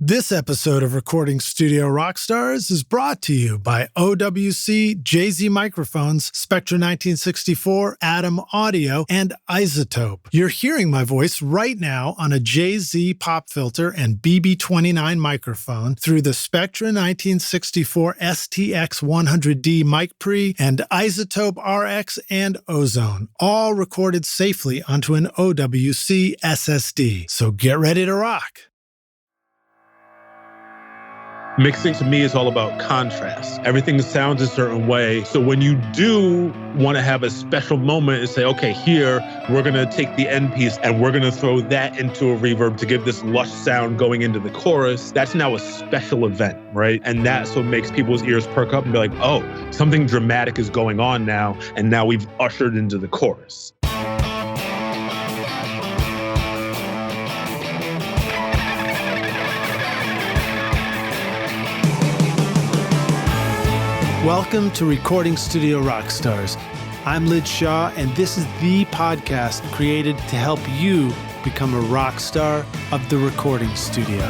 This episode of Recording Studio Rockstars is brought to you by OWC, JZ Microphones, Spectra 1964, Atom Audio, and Isotope. You're hearing my voice right now on a JZ pop filter and BB29 microphone through the Spectra 1964 STX100D mic pre and Isotope RX and Ozone, all recorded safely onto an OWC SSD. So get ready to rock. Mixing to me is all about contrast. Everything sounds a certain way. So when you do want to have a special moment and say, okay, here, we're going to take the end piece and we're going to throw that into a reverb to give this lush sound going into the chorus, that's now a special event, right? And that's what makes people's ears perk up and be like, oh, something dramatic is going on now. And now we've ushered into the chorus. Welcome to Recording Studio Rockstars. I'm Lid Shaw, and this is the podcast created to help you become a rock star of the recording studio.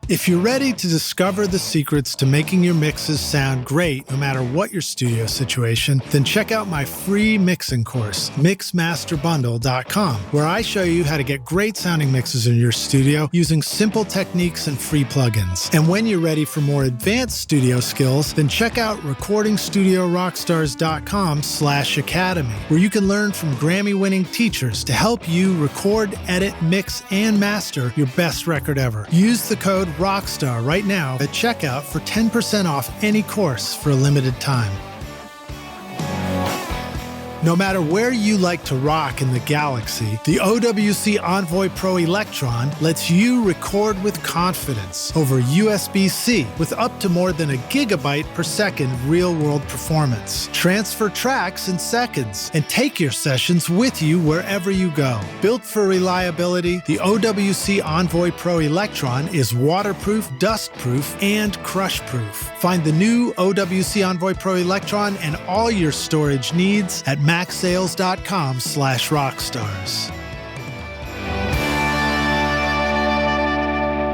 If you're ready to discover the secrets to making your mixes sound great no matter what your studio situation, then check out my free mixing course, mixmasterbundle.com, where I show you how to get great sounding mixes in your studio using simple techniques and free plugins. And when you're ready for more advanced studio skills, then check out recordingstudiorockstars.com/academy, where you can learn from Grammy-winning teachers to help you record, edit, mix, and master your best record ever. Use the code Rockstar right now at checkout for 10% off any course for a limited time. No matter where you like to rock in the galaxy, the OWC Envoy Pro Electron lets you record with confidence over USB-C with up to more than a gigabyte per second real-world performance. Transfer tracks in seconds and take your sessions with you wherever you go. Built for reliability, the OWC Envoy Pro Electron is waterproof, dustproof, and crush-proof. Find the new OWC Envoy Pro Electron and all your storage needs at macsales.com/rockstars.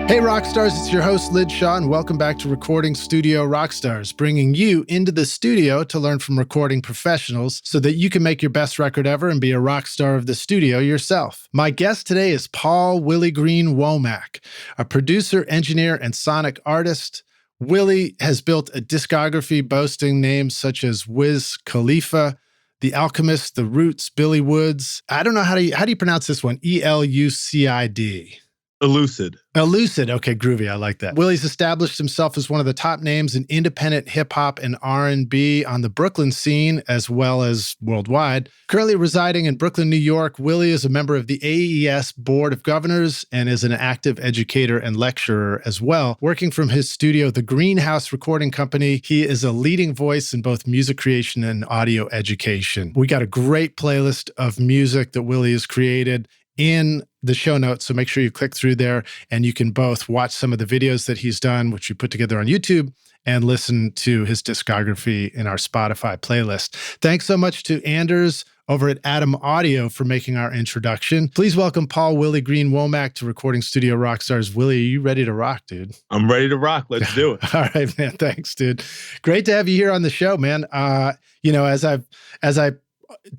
Hey Rockstars, it's your host Lid Shaw, and welcome back to Recording Studio Rockstars, bringing you into the studio to learn from recording professionals so that you can make your best record ever and be a rock star of the studio yourself. My guest today is Paul Willie Green Womack, a producer, engineer, and sonic artist. Willie has built a discography boasting names such as Wiz Khalifa, The Alchemist, The Roots, Billy Woods. I don't know how do you pronounce this one? ELUCID. ELUCID. ELUCID. Okay, groovy. I like that. Willie's established himself as one of the top names in independent hip-hop and R&B on the Brooklyn scene, as well as worldwide. Currently residing in Brooklyn, New York, Willie is a member of the AES Board of Governors and is an active educator and lecturer as well. Working from his studio, the Greenhouse Recording Company, he is a leading voice in both music creation and audio education. We got a great playlist of music that Willie has created in the show notes, so make sure you click through there and you can both watch some of the videos that he's done, which we put together on YouTube, and listen to his discography in our Spotify playlist. Thanks so much to Anders over at Atom Audio for making our introduction. Please welcome Paul Willie Green Womack to Recording Studio Rockstars. Willie, are you ready to rock, dude? I'm ready to rock. Let's do it. All right, man. Thanks, dude. Great to have you here on the show, man. As I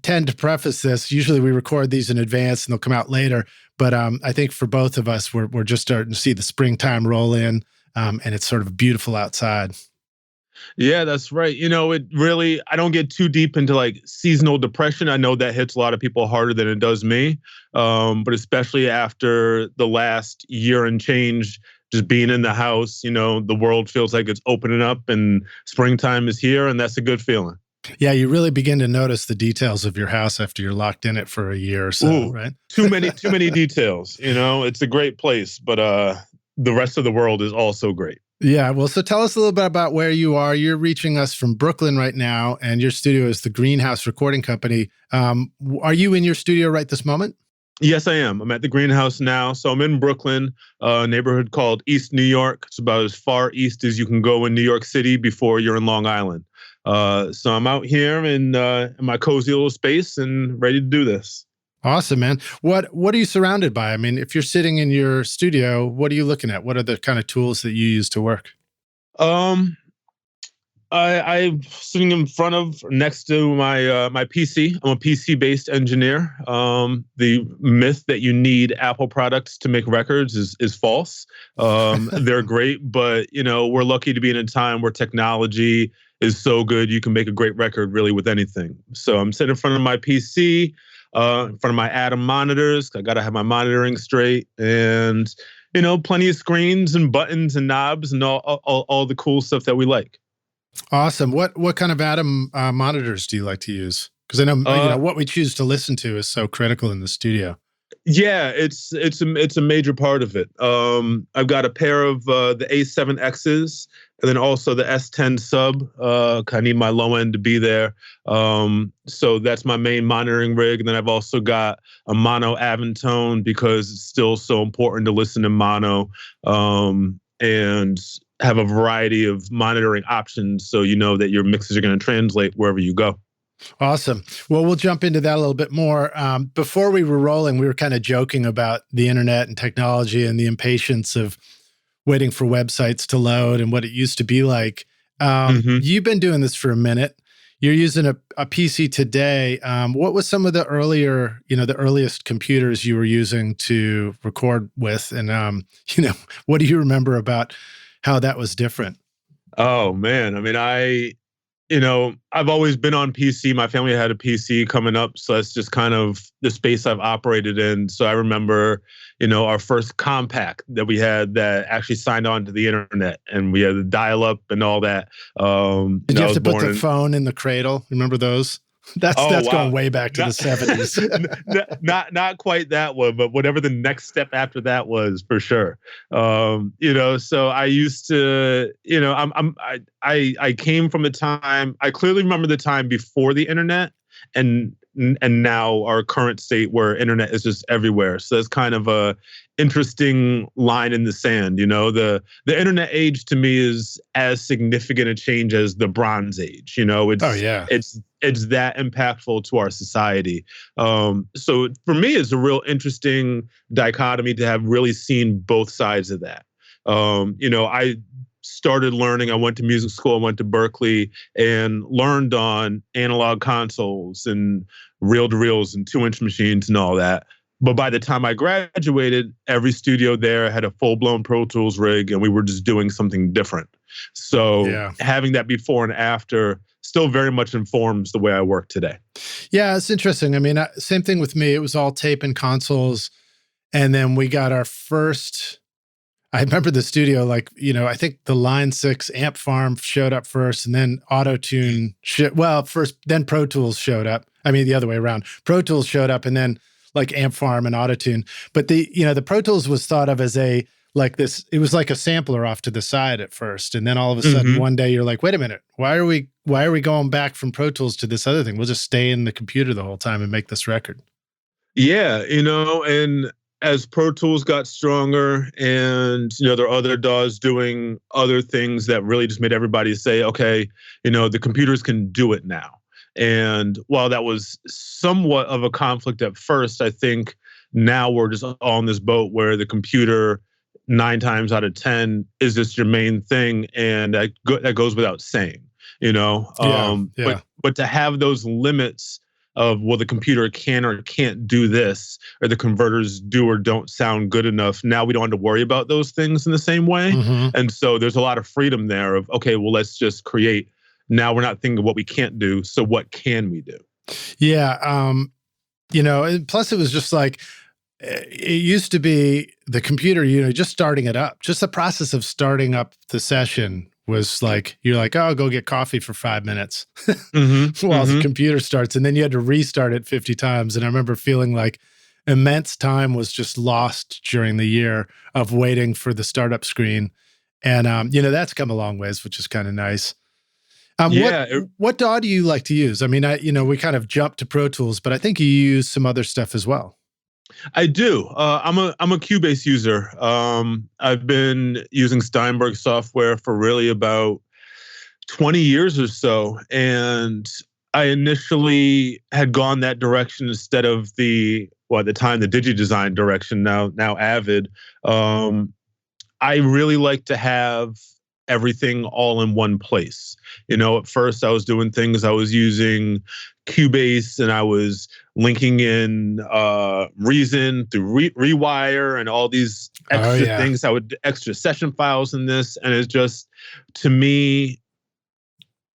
tend to preface this, usually we record these in advance and they'll come out later. But I think for both of us, we're just starting to see the springtime roll in, and it's sort of beautiful outside. Yeah, that's right. It really, I don't get too deep into like seasonal depression. I know that hits a lot of people harder than it does me. But especially after the last year and change, just being in the house, the world feels like it's opening up and springtime is here, and that's a good feeling. Yeah, you really begin to notice the details of your house after you're locked in it for a year or so, right? Too many details. It's a great place, but the rest of the world is also great. Yeah, well, so tell us a little bit about where you are. You're reaching us from Brooklyn right now, and your studio is the Greenhouse Recording Company. Are you in your studio right this moment? Yes, I am. I'm at the Greenhouse now. So I'm in Brooklyn, a neighborhood called East New York. It's about as far east as you can go in New York City before you're in Long Island. So I'm out here in my cozy little space and ready to do this. Awesome, man. What are you surrounded by? I mean, if you're sitting in your studio, what are you looking at? What are the kind of tools that you use to work? Um, I'm sitting in front of next to my PC. I'm a PC-based engineer. The myth that you need Apple products to make records is false. They're great, but we're lucky to be in a time where technology is so good you can make a great record really with anything. So I'm sitting in front of my PC, in front of my Atom monitors. I got to have my monitoring straight, and plenty of screens and buttons and knobs and all the cool stuff that we like. Awesome. What kind of Atom monitors do you like to use? Because I know what we choose to listen to is so critical in the studio. Yeah, it's a major part of it. I've got a pair of the A7Xs, and then also the S10 sub. I need my low end to be there. So that's my main monitoring rig. And then I've also got a mono Aventone because it's still so important to listen in mono. And have a variety of monitoring options so you know that your mixes are going to translate wherever you go. Awesome. Well, we'll jump into that a little bit more. Before we were rolling, we were kind of joking about the internet and technology and the impatience of waiting for websites to load and what it used to be like. You've been doing this for a minute. You're using a PC today. What was some of the the earliest computers you were using to record with? And, what do you remember about how that was different? Oh, man. I mean, I've always been on PC. My family had a PC coming up, so that's just kind of the space I've operated in. So I remember, our first compact that we had that actually signed on to the internet, and we had the dial-up and all that. Did you have to put the phone in the cradle? Remember those? That's going way back to the 70s. Not quite that one, but whatever the next step after that was, for sure. So I used to, I came from a time. I clearly remember the time before the internet, and now our current state where internet is just everywhere. So that's kind of a interesting line in the sand. The internet age to me is as significant a change as the Bronze Age. It's that impactful to our society. So for me, it's a real interesting dichotomy to have really seen both sides of that. I started learning. I went to music school. I went to Berkeley and learned on analog consoles and reel-to-reels and 2-inch machines and all that. But by the time I graduated, every studio there had a full-blown Pro Tools rig, and we were just doing something different. So having that before and after still very much informs the way I work today. Yeah, it's interesting. I mean, same thing with me. It was all tape and consoles. And then we got our first, I remember the studio, I think the Line 6 amp farm showed up first, and then Auto-Tune, then Pro Tools showed up. I mean, the other way around. Pro Tools showed up, and then amp farm and Auto-Tune. But the Pro Tools was thought of as it was like a sampler off to the side at first. And then all of a sudden one day you're like, wait a minute, why are we going back from Pro Tools to this other thing? We'll just stay in the computer the whole time and make this record. Yeah, and as Pro Tools got stronger and, there are other DAWs doing other things that really just made everybody say, okay, the computers can do it now. And while that was somewhat of a conflict at first, I think now we're just on this boat where the computer 9 times out of 10 is just your main thing. And that goes without saying, But to have those limits of, well, the computer can or can't do this, or the converters do or don't sound good enough. Now we don't have to worry about those things in the same way. And so there's a lot of freedom there of, okay, well, let's just create. Now we're not thinking of what we can't do. So what can we do? Yeah. Plus it was just like, it used to be the computer, just starting it up, just the process of starting up the session was like, you're like, oh, go get coffee for 5 minutes while the computer starts. And then you had to restart it 50 times. And I remember feeling like immense time was just lost during the year of waiting for the startup screen. And, that's come a long ways, which is kind of nice. What DAW do you like to use? I mean, we kind of jumped to Pro Tools, but I think you use some other stuff as well. I do. I'm a Cubase user. I've been using Steinberg software for really about 20 years or so. And I initially had gone that direction instead of the well, at the time, the DigiDesign direction, now Avid. I really like to have everything all in one place. At first I was doing things, I was using Cubase and I was linking in Reason through Rewire and all these extra things. I would extra session files in this, and it just, to me,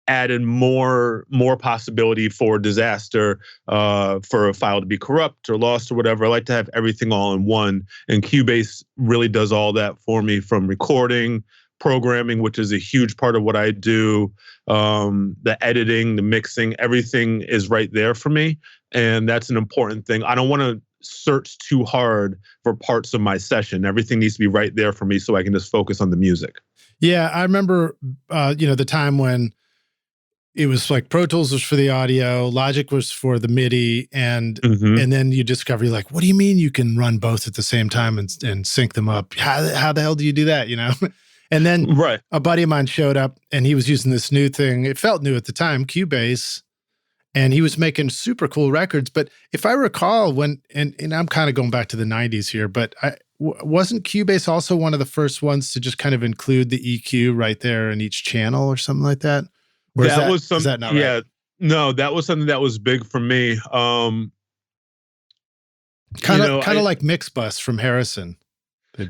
added more possibility for disaster, for a file to be corrupt or lost or whatever. I like to have everything all in one, and Cubase really does all that for me, from recording, programming, which is a huge part of what I do, the editing, the mixing, everything is right there for me, and that's an important thing. I don't want to search too hard for parts of my session. Everything needs to be right there for me so I can just focus on the music. Yeah, I remember, the time when it was like Pro Tools was for the audio, Logic was for the MIDI, and then you discover, you're like, what do you mean you can run both at the same time and sync them up? How the hell do you do that, And then a buddy of mine showed up and he was using this new thing. It felt new at the time, Cubase, and he was making super cool records. But if I recall, and I'm kind of going back to the 90s here, but wasn't Cubase also one of the first ones to just kind of include the EQ right there in each channel or something like that? Was something. Is that not right? No, that was something that was big for me. Kind of like Mixbus from Harrison.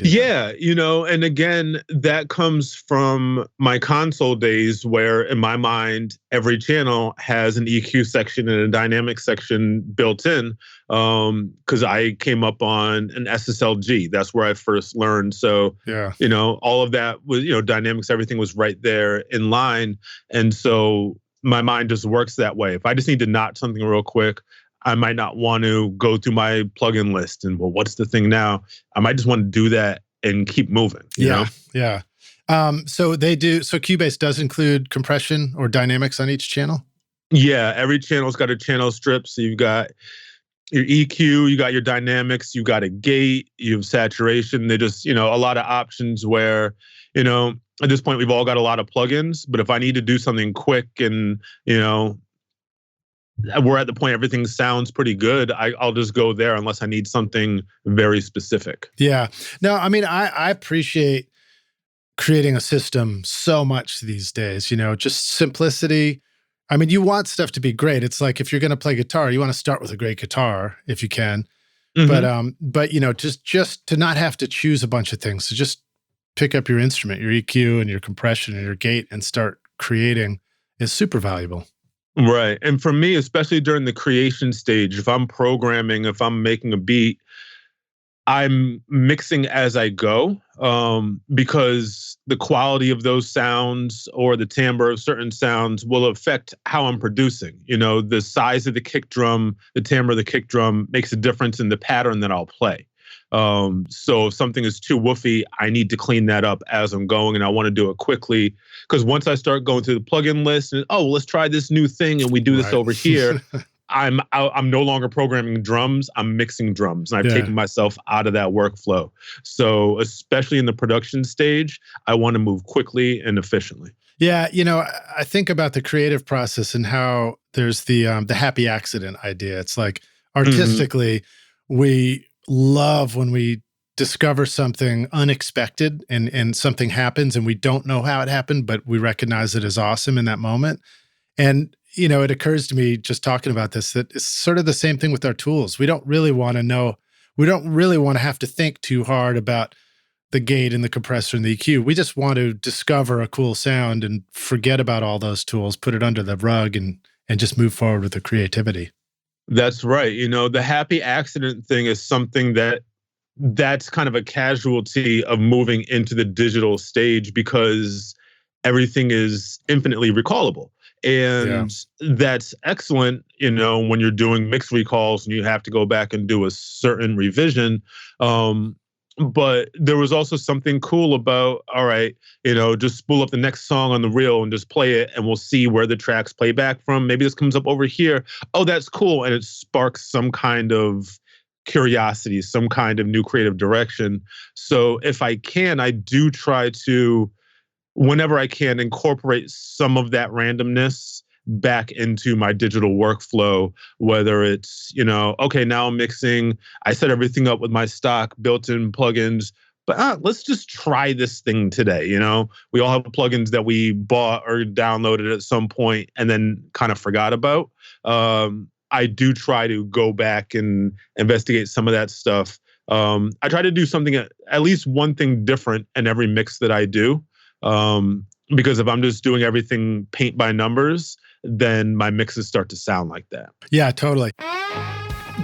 Yeah, and again, that comes from my console days where, in my mind, every channel has an EQ section and a dynamic section built in, because I came up on an SSLG. That's where I first learned. So, all of that was, dynamics, everything was right there in line. And so my mind just works that way. If I just need to knot something real quick, I might not want to go through my plugin list and, well, what's the thing now? I might just want to do that and keep moving. You know? Yeah. So Cubase does include compression or dynamics on each channel? Yeah, every channel's got a channel strip. So you've got your EQ, you got your dynamics, you got a gate, you have saturation. They just, a lot of options where, at this point, we've all got a lot of plugins, but if I need to do something quick and, we're at the point everything sounds pretty good, I'll just go there unless I need something very specific. Yeah. No, I mean, I appreciate creating a system so much these days, just simplicity. I mean, you want stuff to be great. It's like if you're going to play guitar, you want to start with a great guitar if you can. But just to not have to choose a bunch of things, to just pick up your instrument, your EQ and your compression and your gate and start creating is super valuable. Right. And for me, especially during the creation stage, if I'm programming, if I'm making a beat, I'm mixing as I go, because the quality of those sounds or the timbre of certain sounds will affect how I'm producing. The size of the kick drum, the timbre of the kick drum makes a difference in the pattern that I'll play. So if something is too woofy, I need to clean that up as I'm going, and I want to do it quickly, because once I start going through the plugin list and, let's try this new thing and we do this over here, I'm no longer programming drums, I'm mixing drums, and I've taken myself out of that workflow. So especially in the production stage, I want to move quickly and efficiently. Yeah, I think about the creative process and how there's the happy accident idea. It's like artistically, we love when we discover something unexpected and something happens and we don't know how it happened, but we recognize it as awesome in that moment. And, it occurs to me just talking about this, that it's sort of the same thing with our tools. We don't really want to know, we don't really want to have to think too hard about the gate and the compressor and the EQ. We just want to discover a cool sound and forget about all those tools, put it under the rug and just move forward with the creativity. That's right. The happy accident thing is something that's kind of a casualty of moving into the digital stage, because everything is infinitely recallable. And that's excellent, when you're doing mix recalls and you have to go back and do a certain revision. But there was also something cool about, all right, just spool up the next song on the reel and just play it, and we'll see where the tracks play back from. Maybe this comes up over here. Oh, that's cool. And it sparks some kind of curiosity, some kind of new creative direction. So if I can, I do try to, whenever I can, incorporate some of that randomness back into my digital workflow, whether it's, okay, now I'm mixing, I set everything up with my stock built-in plugins, but let's just try this thing today. We all have plugins that we bought or downloaded at some point and then kind of forgot about. I do try to go back and investigate some of that stuff. I try to do something, at least one thing different in every mix that I do. Because if I'm just doing everything paint by numbers, then my mixes start to sound like that. Yeah, totally.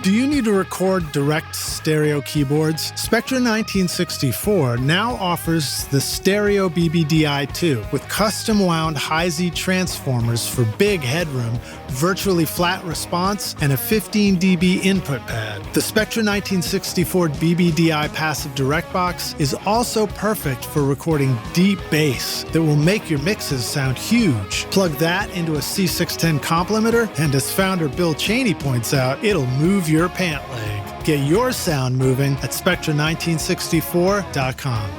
Do you need to record direct stereo keyboards? Spectra 1964 now offers the Stereo BBDI2 with custom wound high-Z transformers for big headroom, virtually flat response, and a 15 dB input pad. The Spectra 1964 BBDI passive direct box is also perfect for recording deep bass that will make your mixes sound huge. Plug that into a C610 complementer, and as founder Bill Cheney points out, it'll move your pant leg. Get your sound moving at spectra1964.com.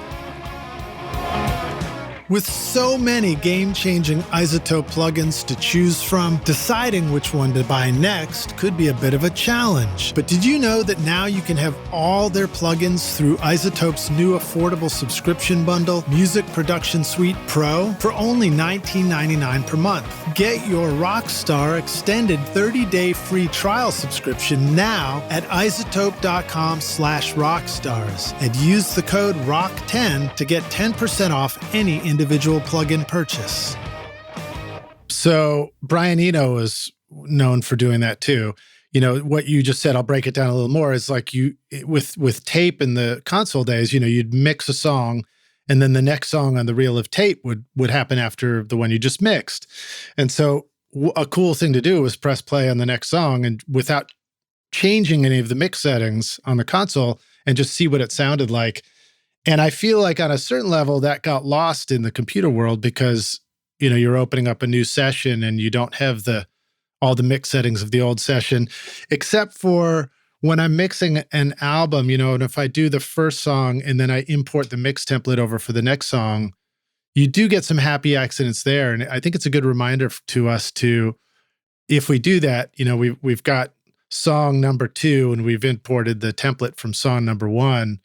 With so many game-changing iZotope plugins to choose from, deciding which one to buy next could be a bit of a challenge. But did you know that now you can have all their plugins through iZotope's new affordable subscription bundle, Music Production Suite Pro, for only $19.99 per month? Get your Rockstar extended 30-day free trial subscription now at iZotope.com/rockstars and use the code ROCK10 to get 10% off any individual plugin purchase. So Brian Eno is known for doing that too. What you just said, I'll break it down a little more, is like with tape in the console days, you'd mix a song and then the next song on the reel of tape would happen after the one you just mixed. And so a cool thing to do was press play on the next song and without changing any of the mix settings on the console and just see what it sounded like. And I feel like on a certain level that got lost in the computer world because, you're opening up a new session and you don't have all the mix settings of the old session, except for when I'm mixing an album, and if I do the first song and then I import the mix template over for the next song, you do get some happy accidents there. And I think it's a good reminder to us to, if we do that, we've got song number 2 and we've imported the template from song number 1.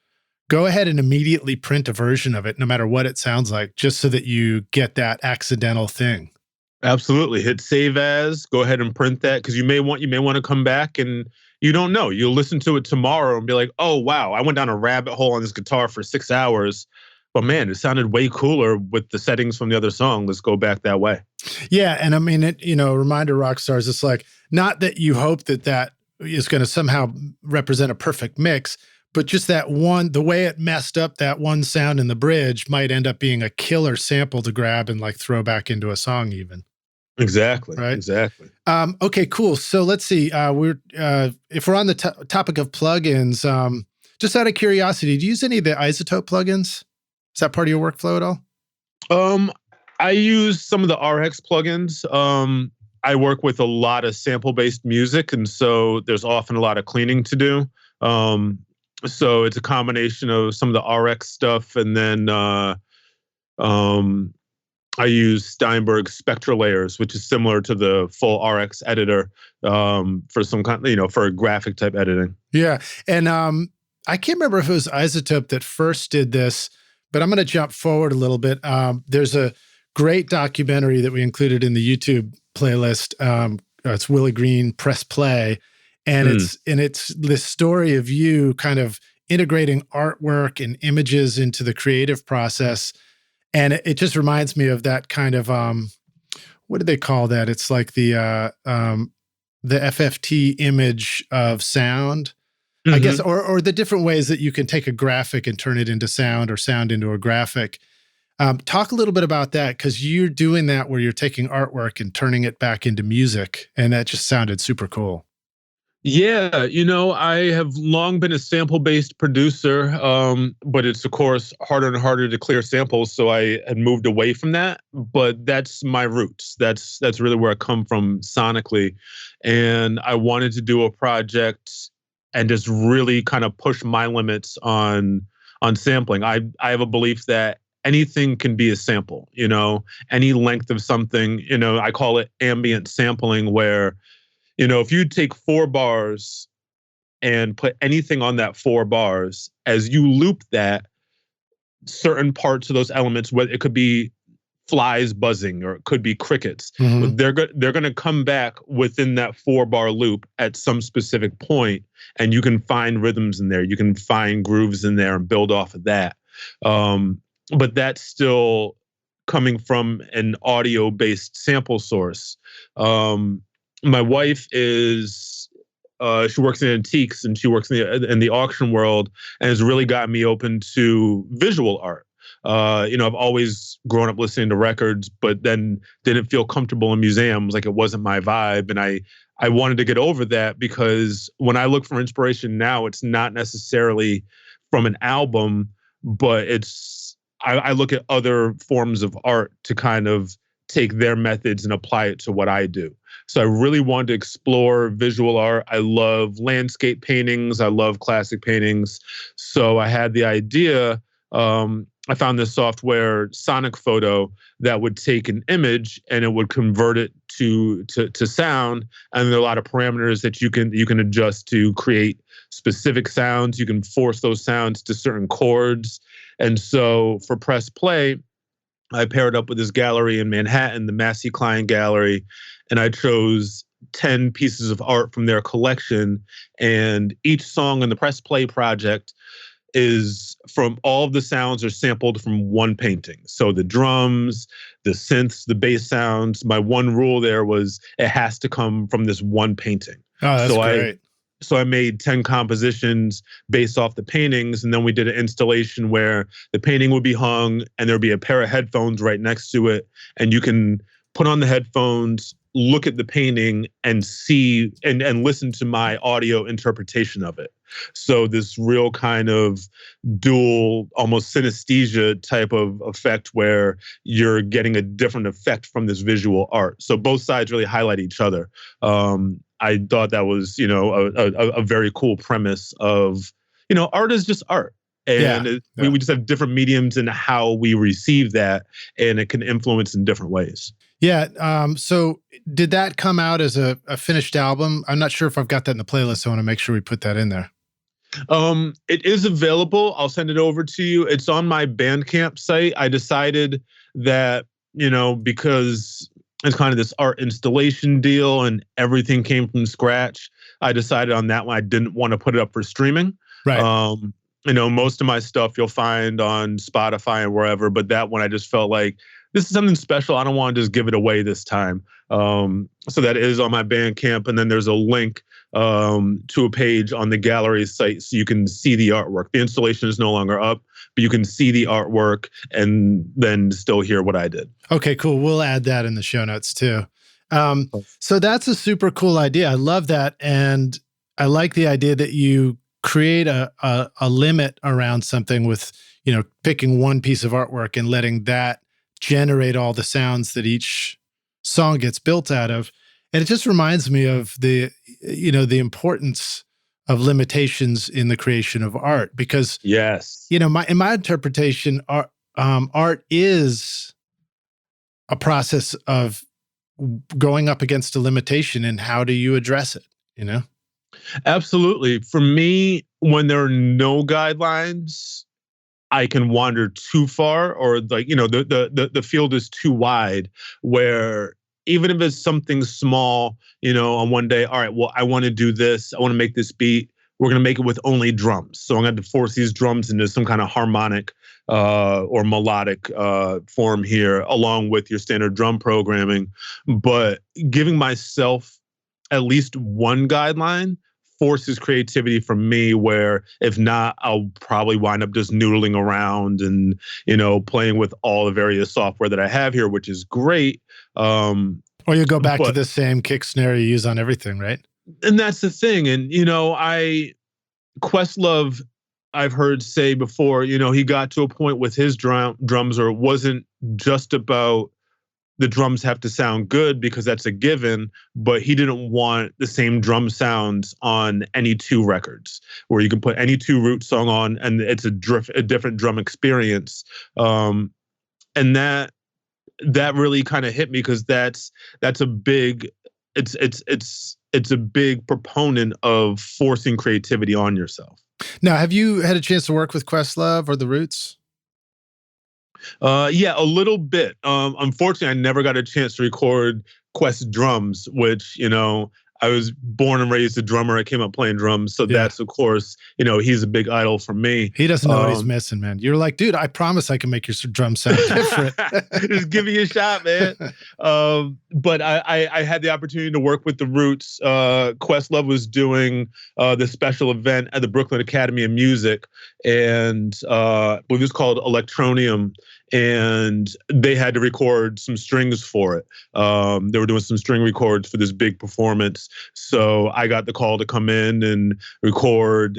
Go ahead and immediately print a version of it, no matter what it sounds like, just so that you get that accidental thing. Absolutely. Hit save as, go ahead and print that, because you may want to come back and you don't know. You'll listen to it tomorrow and be like, oh, wow, I went down a rabbit hole on this guitar for 6 hours. But man, it sounded way cooler with the settings from the other song. Let's go back that way. Yeah. And I mean, reminder rock stars, it's like, not that you hope that is going to somehow represent a perfect mix, but just that one, the way it messed up that one sound in the bridge might end up being a killer sample to grab and like throw back into a song even. Exactly. Right. Exactly. Okay, cool. So let's see. If we're on the topic of plugins, just out of curiosity, do you use any of the iZotope plugins? Is that part of your workflow at all? I use some of the RX plugins. I work with a lot of sample-based music, and so there's often a lot of cleaning to do. So it's a combination of some of the RX stuff, and then I use Steinberg's Spectra Layers, which is similar to the full RX editor for some kind, for graphic type editing. Yeah, and I can't remember if it was iZotope that first did this, but I'm going to jump forward a little bit. There's a great documentary that we included in the YouTube playlist. It's Willie Green, Press Play. And it's this story of you kind of integrating artwork and images into the creative process. And it just reminds me of that kind of, what do they call that? It's like the FFT image of sound, I guess, or the different ways that you can take a graphic and turn it into sound or sound into a graphic. Talk a little bit about that, because you're doing that where you're taking artwork and turning it back into music. And that just sounded super cool. Yeah, I have long been a sample-based producer, but it's, of course, harder and harder to clear samples, so I had moved away from that, but that's my roots. That's really where I come from sonically, and I wanted to do a project and just really kind of push my limits on sampling. I have a belief that anything can be a sample, any length of something. I call it ambient sampling, where, if you take 4 bars and put anything on that 4 bars, as you loop that, certain parts of those elements, whether it could be flies buzzing or it could be crickets, Mhm. they're going to come back within that 4-bar loop at some specific point, and you can find rhythms in there, you can find grooves in there and build off of that. But that's still coming from an audio-based sample source. My wife is she works in antiques, and she works in the auction world, and has really gotten me open to visual art. I've always grown up listening to records, but then didn't feel comfortable in museums. Like, it wasn't my vibe. And I wanted to get over that, because when I look for inspiration now, it's not necessarily from an album, but I look at other forms of art to kind of take their methods and apply it to what I do. So I really wanted to explore visual art. I love landscape paintings. I love classic paintings. So I had the idea. I found this software, Sonic Photo, that would take an image and it would convert it to sound. And there are a lot of parameters that you can adjust to create specific sounds. You can force those sounds to certain chords. And so for Press Play, I paired up with this gallery in Manhattan, the Massey Klein Gallery, and I chose 10 pieces of art from their collection. And each song in the Press Play project is from all of the sounds are sampled from one painting. So the drums, the synths, the bass sounds. My one rule there was it has to come from this one painting. Oh, that's great. So I made 10 compositions based off the paintings, and then we did an installation where the painting would be hung and there would be a pair of headphones right next to it, and you can put on the headphones, look at the painting, and see and listen to my audio interpretation of it. So this real kind of dual, almost synesthesia type of effect, where you're getting a different effect from this visual art. So both sides really highlight each other. I thought that was, a very cool premise of, art is just art. And we just have different mediums in how we receive that, and it can influence in different ways. Yeah. So did that come out as a finished album? I'm not sure if I've got that in the playlist. I want to make sure we put that in there. It is available. I'll send it over to you. It's on my Bandcamp site. I decided that, because it's kind of this art installation deal and everything came from scratch, I decided on that one I didn't want to put it up for streaming. Right. Most of my stuff you'll find on Spotify and wherever, but that one I just felt like this is something special. I don't want to just give it away this time. So that is on my Bandcamp, and then there's a link to a page on the gallery site so you can see the artwork. The installation is no longer up, but you can see the artwork and then still hear what I did. Okay, cool. We'll add that in the show notes too. So that's a super cool idea. I love that. And I like the idea that you create a limit around something with, picking one piece of artwork and letting that generate all the sounds that each song gets built out of. And it just reminds me of the importance of limitations in the creation of art, because yes, in my interpretation, art is a process of going up against a limitation, and how do you address it? Absolutely. For me, when there are no guidelines, I can wander too far, or the field is too wide, where even if it's something small, on one day, all right, well, I want to do this. I want to make this beat. We're going to make it with only drums. So I'm going to force these drums into some kind of harmonic or melodic form here, along with your standard drum programming. But giving myself at least one guideline forces creativity from me, where if not, I'll probably wind up just noodling around and, playing with all the various software that I have here, which is great. Or you go back to the same kick snare you use on everything, right? And that's the thing. And, Questlove, I've heard say before, he got to a point with his drums, or it wasn't just about the drums have to sound good because that's a given, but he didn't want the same drum sounds on any two records where you can put any two Roots song on and it's a different drum experience. And that really kind of hit me because that's a big, it's a big proponent of forcing creativity on yourself. Now, have you had a chance to work with Questlove or The Roots? Yeah, a little bit. Unfortunately, I never got a chance to record Quest drums, which, I was born and raised a drummer. I came up playing drums. So that's, of course, he's a big idol for me. He doesn't know what he's missing, man. You're like, dude, I promise I can make your drum sound different. Just give me a shot, man. But I had the opportunity to work with The Roots. Questlove was doing the special event at the Brooklyn Academy of Music. And I believe it was called Electronium. And they had to record some strings for it. They were doing some string records for this big performance. So I got the call to come in and record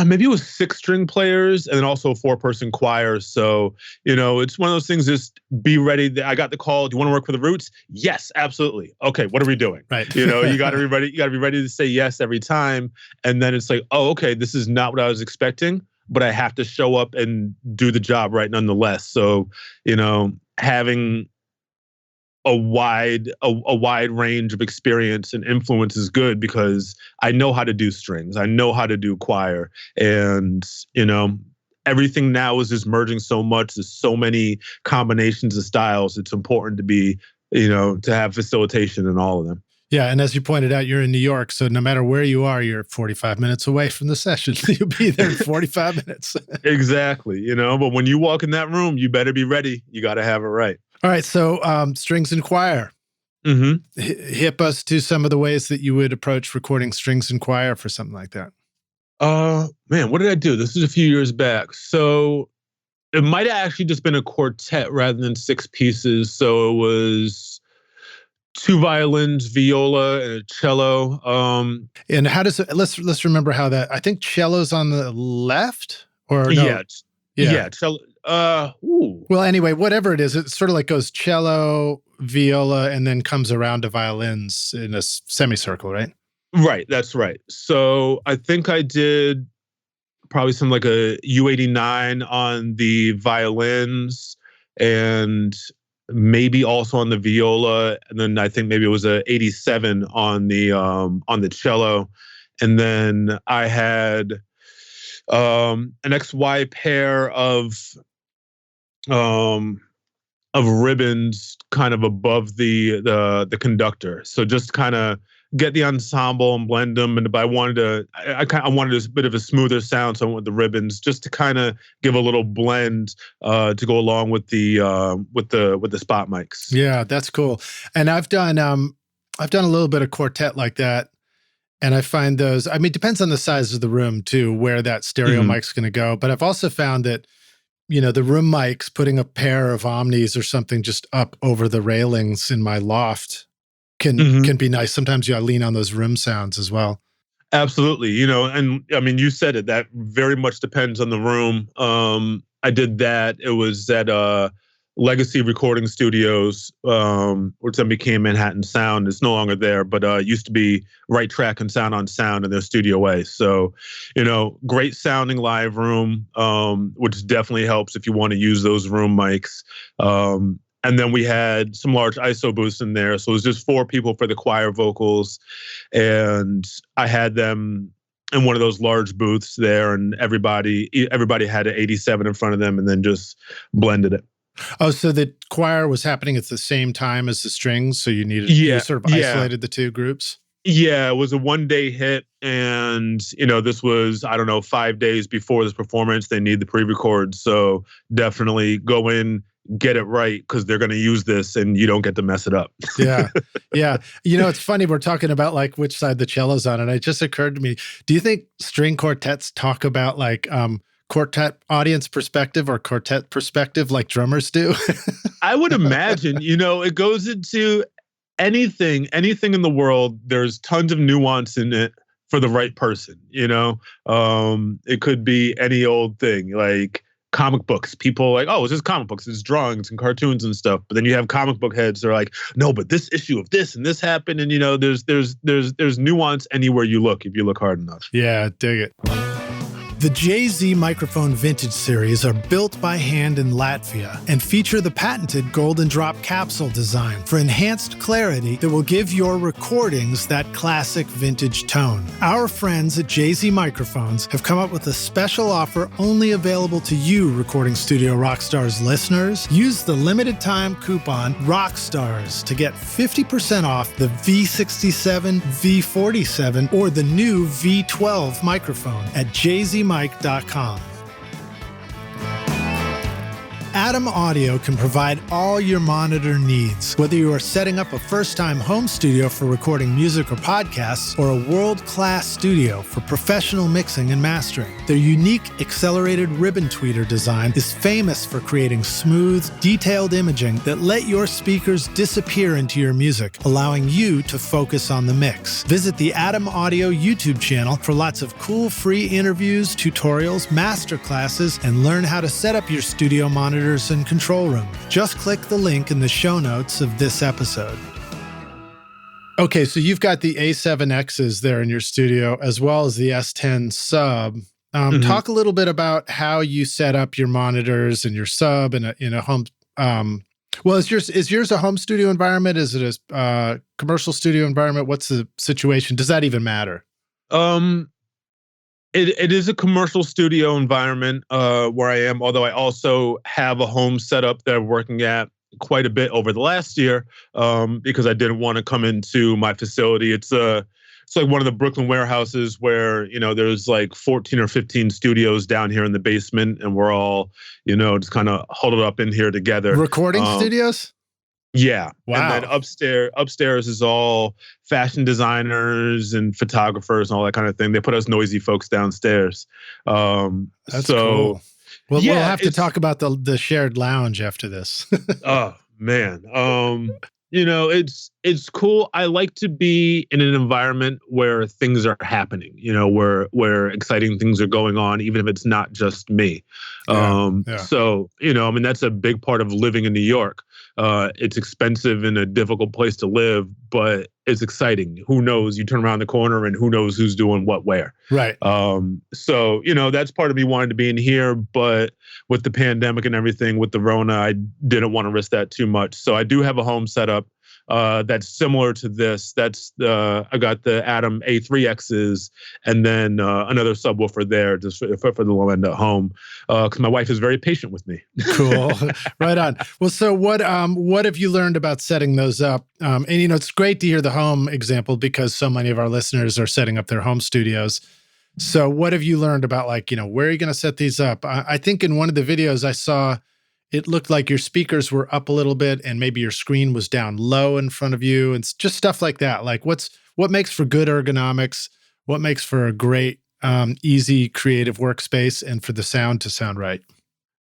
maybe it was 6 string players and then also a 4-person choir. So, it's one of those things, just be ready. I got the call. Do you want to work for The Roots? Yes, absolutely. Okay, what are we doing? Right. You got to be ready. You got to be ready to say yes every time. And then it's like, oh, okay, this is not what I was expecting, but I have to show up and do the job right nonetheless. So, having a wide range of experience and influence is good because I know how to do strings. I know how to do choir. And, everything now is just merging so much. There's so many combinations of styles. It's important to be, to have facilitation in all of them. Yeah, and as you pointed out, you're in New York, so no matter where you are, you're 45 minutes away from the session. You'll be there in 45 minutes. Exactly, but when you walk in that room, you better be ready. You got to have it right. All right, so strings and choir. Mm-hmm. Hip us to some of the ways that you would approach recording strings and choir for something like that. Man, what did I do? This is a few years back. So it might have actually just been a quartet rather than 6 pieces. So it was 2 violins, viola, and a cello. And how does it, let's remember how that, I think cello's on the left or no? Yeah, cello. Well, anyway, whatever it is, it sort of like goes cello, viola, and then comes around to violins in a semicircle, right? Right, that's right. So I think I did probably some like a U89 on the violins and maybe also on the viola. And then I think maybe it was a 87 on the cello. And then I had an XY pair of ribbons kind of above the conductor. So just kind of get the ensemble and blend them. And I wanted a bit of a smoother sound, so I went with the ribbons just to kind of give a little blend to go along with the spot mics. Yeah, that's cool. And I've done a little bit of quartet like that. And I find those, I mean, it depends on the size of the room too, where that stereo mic's going to go. But I've also found that, the room mics, putting a pair of Omnis or something just up over the railings in my loft can be nice. Sometimes you gotta lean on those room sounds as well. Absolutely. And I mean, you said it, that very much depends on the room. I did that. It was at Legacy Recording Studios, which then became Manhattan Sound. It's no longer there, but used to be Right Track and Sound on Sound in their Studio A. So, great sounding live room, which definitely helps if you want to use those room mics. And then we had some large ISO booths in there. So it was just 4 people for the choir vocals. And I had them in one of those large booths there, and everybody had an 87 in front of them and then just blended it. Oh, so the choir was happening at the same time as the strings, so you sort of isolated the 2 groups? Yeah, it was a 1-day hit, and this was, I don't know, 5 days before this performance. They need the pre-record, so definitely go in, get it right, because they're going to use this, and you don't get to mess it up. Yeah. It's funny, we're talking about like which side the cello's on, and it just occurred to me, do you think string quartets talk about like quartet audience perspective or quartet perspective like drummers do? I would imagine, it goes into anything in the world. There's tons of nuance in it for the right person, It could be any old thing. Like comic books. People are like, oh, it's just comic books, it's drawings and cartoons and stuff. But then you have comic book heads that are like, no, but this issue of this and this happened. And there's nuance anywhere you look if you look hard enough. Yeah, dig it. The JZ Microphone Vintage Series are built by hand in Latvia and feature the patented Golden Drop capsule design for enhanced clarity that will give your recordings that classic vintage tone. Our friends at JZ Microphones have come up with a special offer only available to you, Recording Studio Rockstars listeners. Use the limited time coupon ROCKSTARS to get 50% off the V67, V47, or the new V12 microphone at JZ Mike.com. Atom Audio can provide all your monitor needs, whether you are setting up a first-time home studio for recording music or podcasts, or a world-class studio for professional mixing and mastering. Their unique accelerated ribbon tweeter design is famous for creating smooth, detailed imaging that let your speakers disappear into your music, allowing you to focus on the mix. Visit the Atom Audio YouTube channel for lots of cool free interviews, tutorials, masterclasses, and learn how to set up your studio monitor and control room. Just click the link in the show notes of this episode. Okay, so you've got the A7Xs there in your studio, as well as the S10 sub. Talk a little bit about how you set up your monitors and your sub in a home. Well, is yours a home studio environment? Is it a commercial studio environment? What's the situation? Does that even matter? It is a commercial studio environment where I am, although I also have a home setup that I'm working at quite a bit over the last year because I didn't want to come into my facility. It's like one of the Brooklyn warehouses where, there's like 14 or 15 studios down here in the basement, and we're all, just kind of huddled up in here together. Recording studios? Yeah. Wow. And then upstairs is all fashion designers and photographers and all that kind of thing. They put us noisy folks downstairs. That's cool. Well, yeah, we'll have to talk about the shared lounge after this. Oh, man. It's cool. I like to be in an environment where things are happening, where exciting things are going on, even if it's not just me. So, that's a big part of living in New York. It's expensive and a difficult place to live, but it's exciting. Who knows? You turn around the corner and who knows who's doing what where. Right. So, that's part of me wanting to be in here, but with the pandemic and everything, with the Rona, I didn't want to risk that too much. So I do have a home setup that's similar to this. I got the Atom A3Xs and then another subwoofer there just for the low end at home because my wife is very patient with me. Cool. Right on. Well, so what have you learned about setting those up? And it's great to hear the home example because so many of our listeners are setting up their home studios. So what have you learned about where are you going to set these up? I think in one of the videos I saw, it looked like your speakers were up a little bit and maybe your screen was down low in front of you and just stuff like that. Like what makes for good ergonomics? What makes for a great, easy, creative workspace and for the sound to sound right?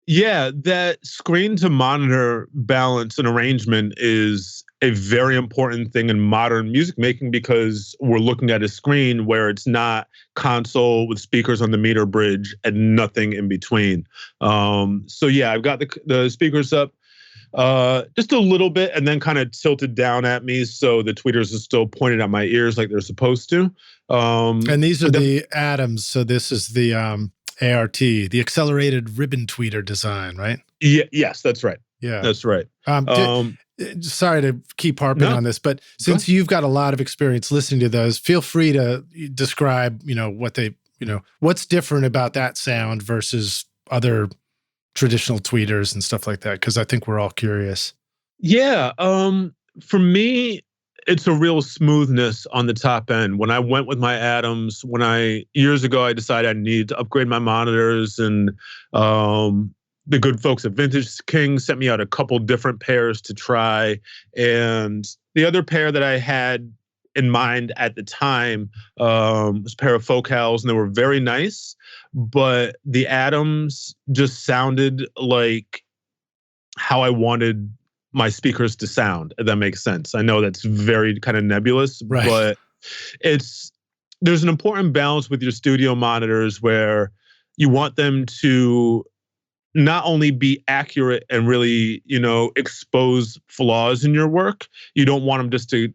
Yeah, that screen to monitor balance and arrangement is a very important thing in modern music making because we're looking at a screen where it's not console with speakers on the meter bridge and nothing in between. So yeah, I've got the speakers up just a little bit and then kind of tilted down at me so the tweeters are still pointed at my ears like they're supposed to. And these are the Atoms. So this is the ART, the accelerated ribbon tweeter design, right? Yeah. Yes, that's right. Yeah, that's right. Sorry to keep harping on this, but since you've got a lot of experience listening to those, feel free to describe, what's different about that sound versus other traditional tweeters and stuff like that, because I think we're all curious. Yeah. For me, it's a real smoothness on the top end. When I went with my Atoms, years ago, I decided I needed to upgrade my monitors and the good folks at Vintage King sent me out a couple different pairs to try. And the other pair that I had in mind at the time was a pair of Focals, and they were very nice. But the Atoms just sounded like how I wanted my speakers to sound, if that makes sense. I know that's very kind of nebulous, right, but there's an important balance with your studio monitors where you want them to not only be accurate and really, expose flaws in your work, you don't want them just to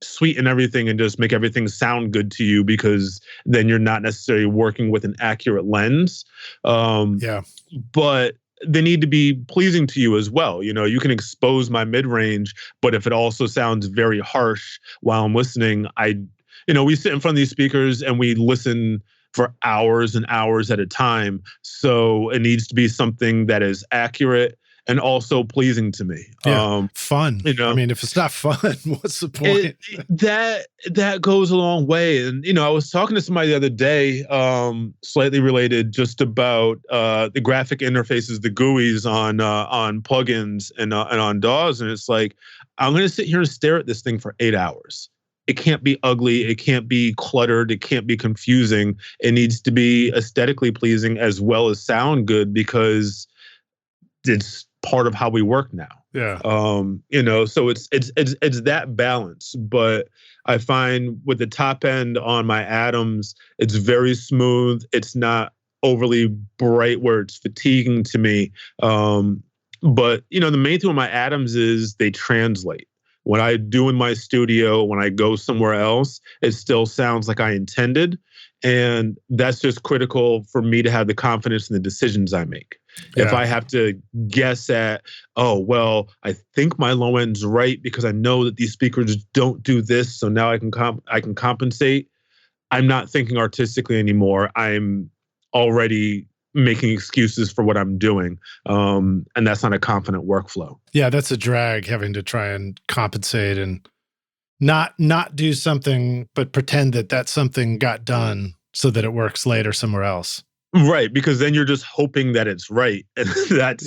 sweeten everything and just make everything sound good to you, because then you're not necessarily working with an accurate lens. Yeah. But they need to be pleasing to you as well. You can expose my mid-range, but if it also sounds very harsh while I'm listening, we sit in front of these speakers and we listen for hours and hours at a time. So it needs to be something that is accurate and also pleasing to me. Yeah. Fun. I mean, if it's not fun, what's the point? That goes a long way. And, I was talking to somebody the other day, slightly related, just about the graphic interfaces, the GUIs on plugins and on DAWs. And it's like, I'm going to sit here and stare at this thing for 8 hours. It can't be ugly. It can't be cluttered. It can't be confusing. It needs to be aesthetically pleasing as well as sound good, because it's part of how we work now. Yeah. So it's that balance. But I find with the top end on my Atoms, it's very smooth. It's not overly bright where it's fatiguing to me. But the main thing with my Atoms is they translate. When I do in my studio, when I go somewhere else, it still sounds like I intended. And that's just critical for me to have the confidence in the decisions I make. Yeah. If I have to guess at, I think my low end's right because I know that these speakers don't do this, so now I can compensate. I'm not thinking artistically anymore. I'm already making excuses for what I'm doing. And that's not a confident workflow. Yeah, that's a drag, having to try and compensate and not do something, but pretend that something got done so that it works later somewhere else. Right, because then you're just hoping that it's right. And that's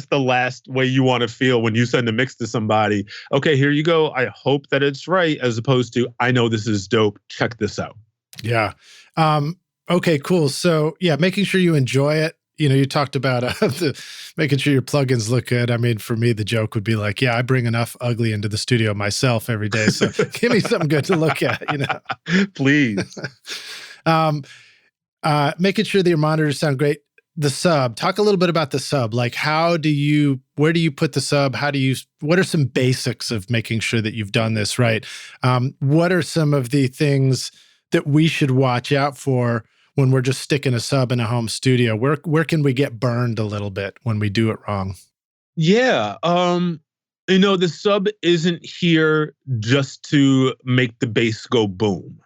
the last way you want to feel when you send a mix to somebody. Okay, here you go. I hope that it's right, as opposed to, I know this is dope. Check this out. Yeah. Okay, cool. So yeah, making sure you enjoy it. You talked about making sure your plugins look good. I mean, for me, the joke would be like, yeah, I bring enough ugly into the studio myself every day. So give me something good to look at, Please. Making sure that your monitors sound great. The sub, talk a little bit about the sub. Like, where do you put the sub? What are some basics of making sure that you've done this right? What are some of the things that we should watch out for when we're just sticking a sub in a home studio? Where can we get burned a little bit when we do it wrong? Yeah. The sub isn't here just to make the bass go boom.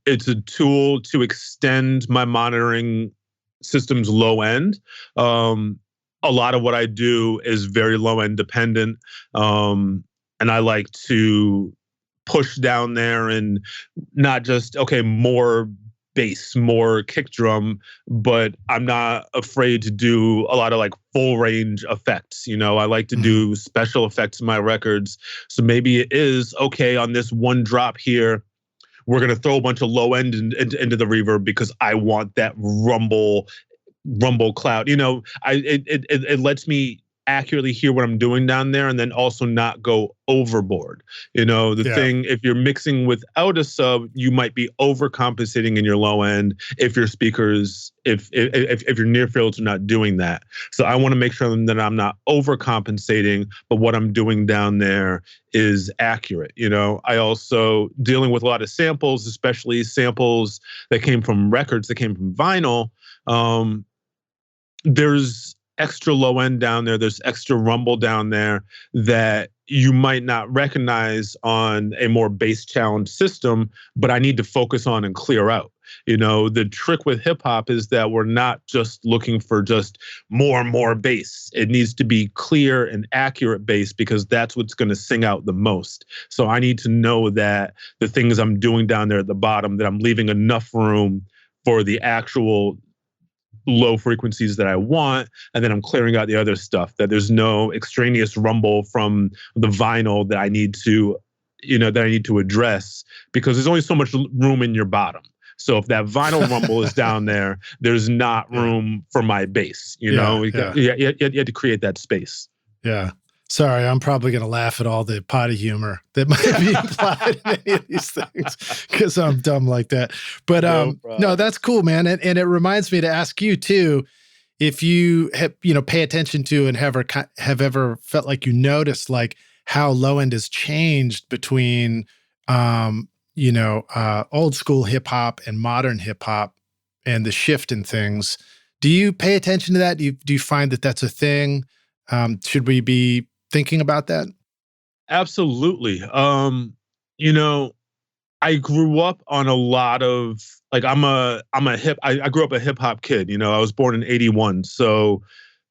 It's a tool to extend my monitoring system's low end. A lot of what I do is very low end dependent. And I like to push down there and not just, more bass, more kick drum, but I'm not afraid to do a lot of like full range effects. I like to do special effects in my records. So maybe it is okay on this one drop here, we're going to throw a bunch of low end into the reverb because I want that rumble cloud. It lets me accurately hear what I'm doing down there, and then also not go overboard. Thing, if you're mixing without a sub, you might be overcompensating in your low end if your speakers, if your near fields are not doing that. So I want to make sure that I'm not overcompensating, but what I'm doing down there is accurate. I also dealing with a lot of samples, especially samples that came from records, that came from vinyl. There's extra low end down there. There's extra rumble down there that you might not recognize on a more bass challenged system, but I need to focus on and clear out. The trick with hip hop is that we're not just looking for just more and more bass. It needs to be clear and accurate bass, because that's what's going to sing out the most. So I need to know that the things I'm doing down there at the bottom, that I'm leaving enough room for the actual low frequencies that I want, and then I'm clearing out the other stuff, that there's no extraneous rumble from the vinyl that I need to, address, because there's only so much room in your bottom. So if that vinyl rumble is down there, there's not room for my bass. You have to create that space. Yeah. Sorry, I'm probably going to laugh at all the potty humor that might be implied in any of these things, because I'm dumb like that. But no, that's cool, man. And it reminds me to ask you too, if you have, pay attention to and have ever felt like you noticed like how low end has changed between, old school hip hop and modern hip hop and the shift in things. Do you pay attention to that? Do you find that that's a thing? Should we be thinking about that? Absolutely. I grew up on a lot of like I grew up a hip hop kid. I was born in '81, so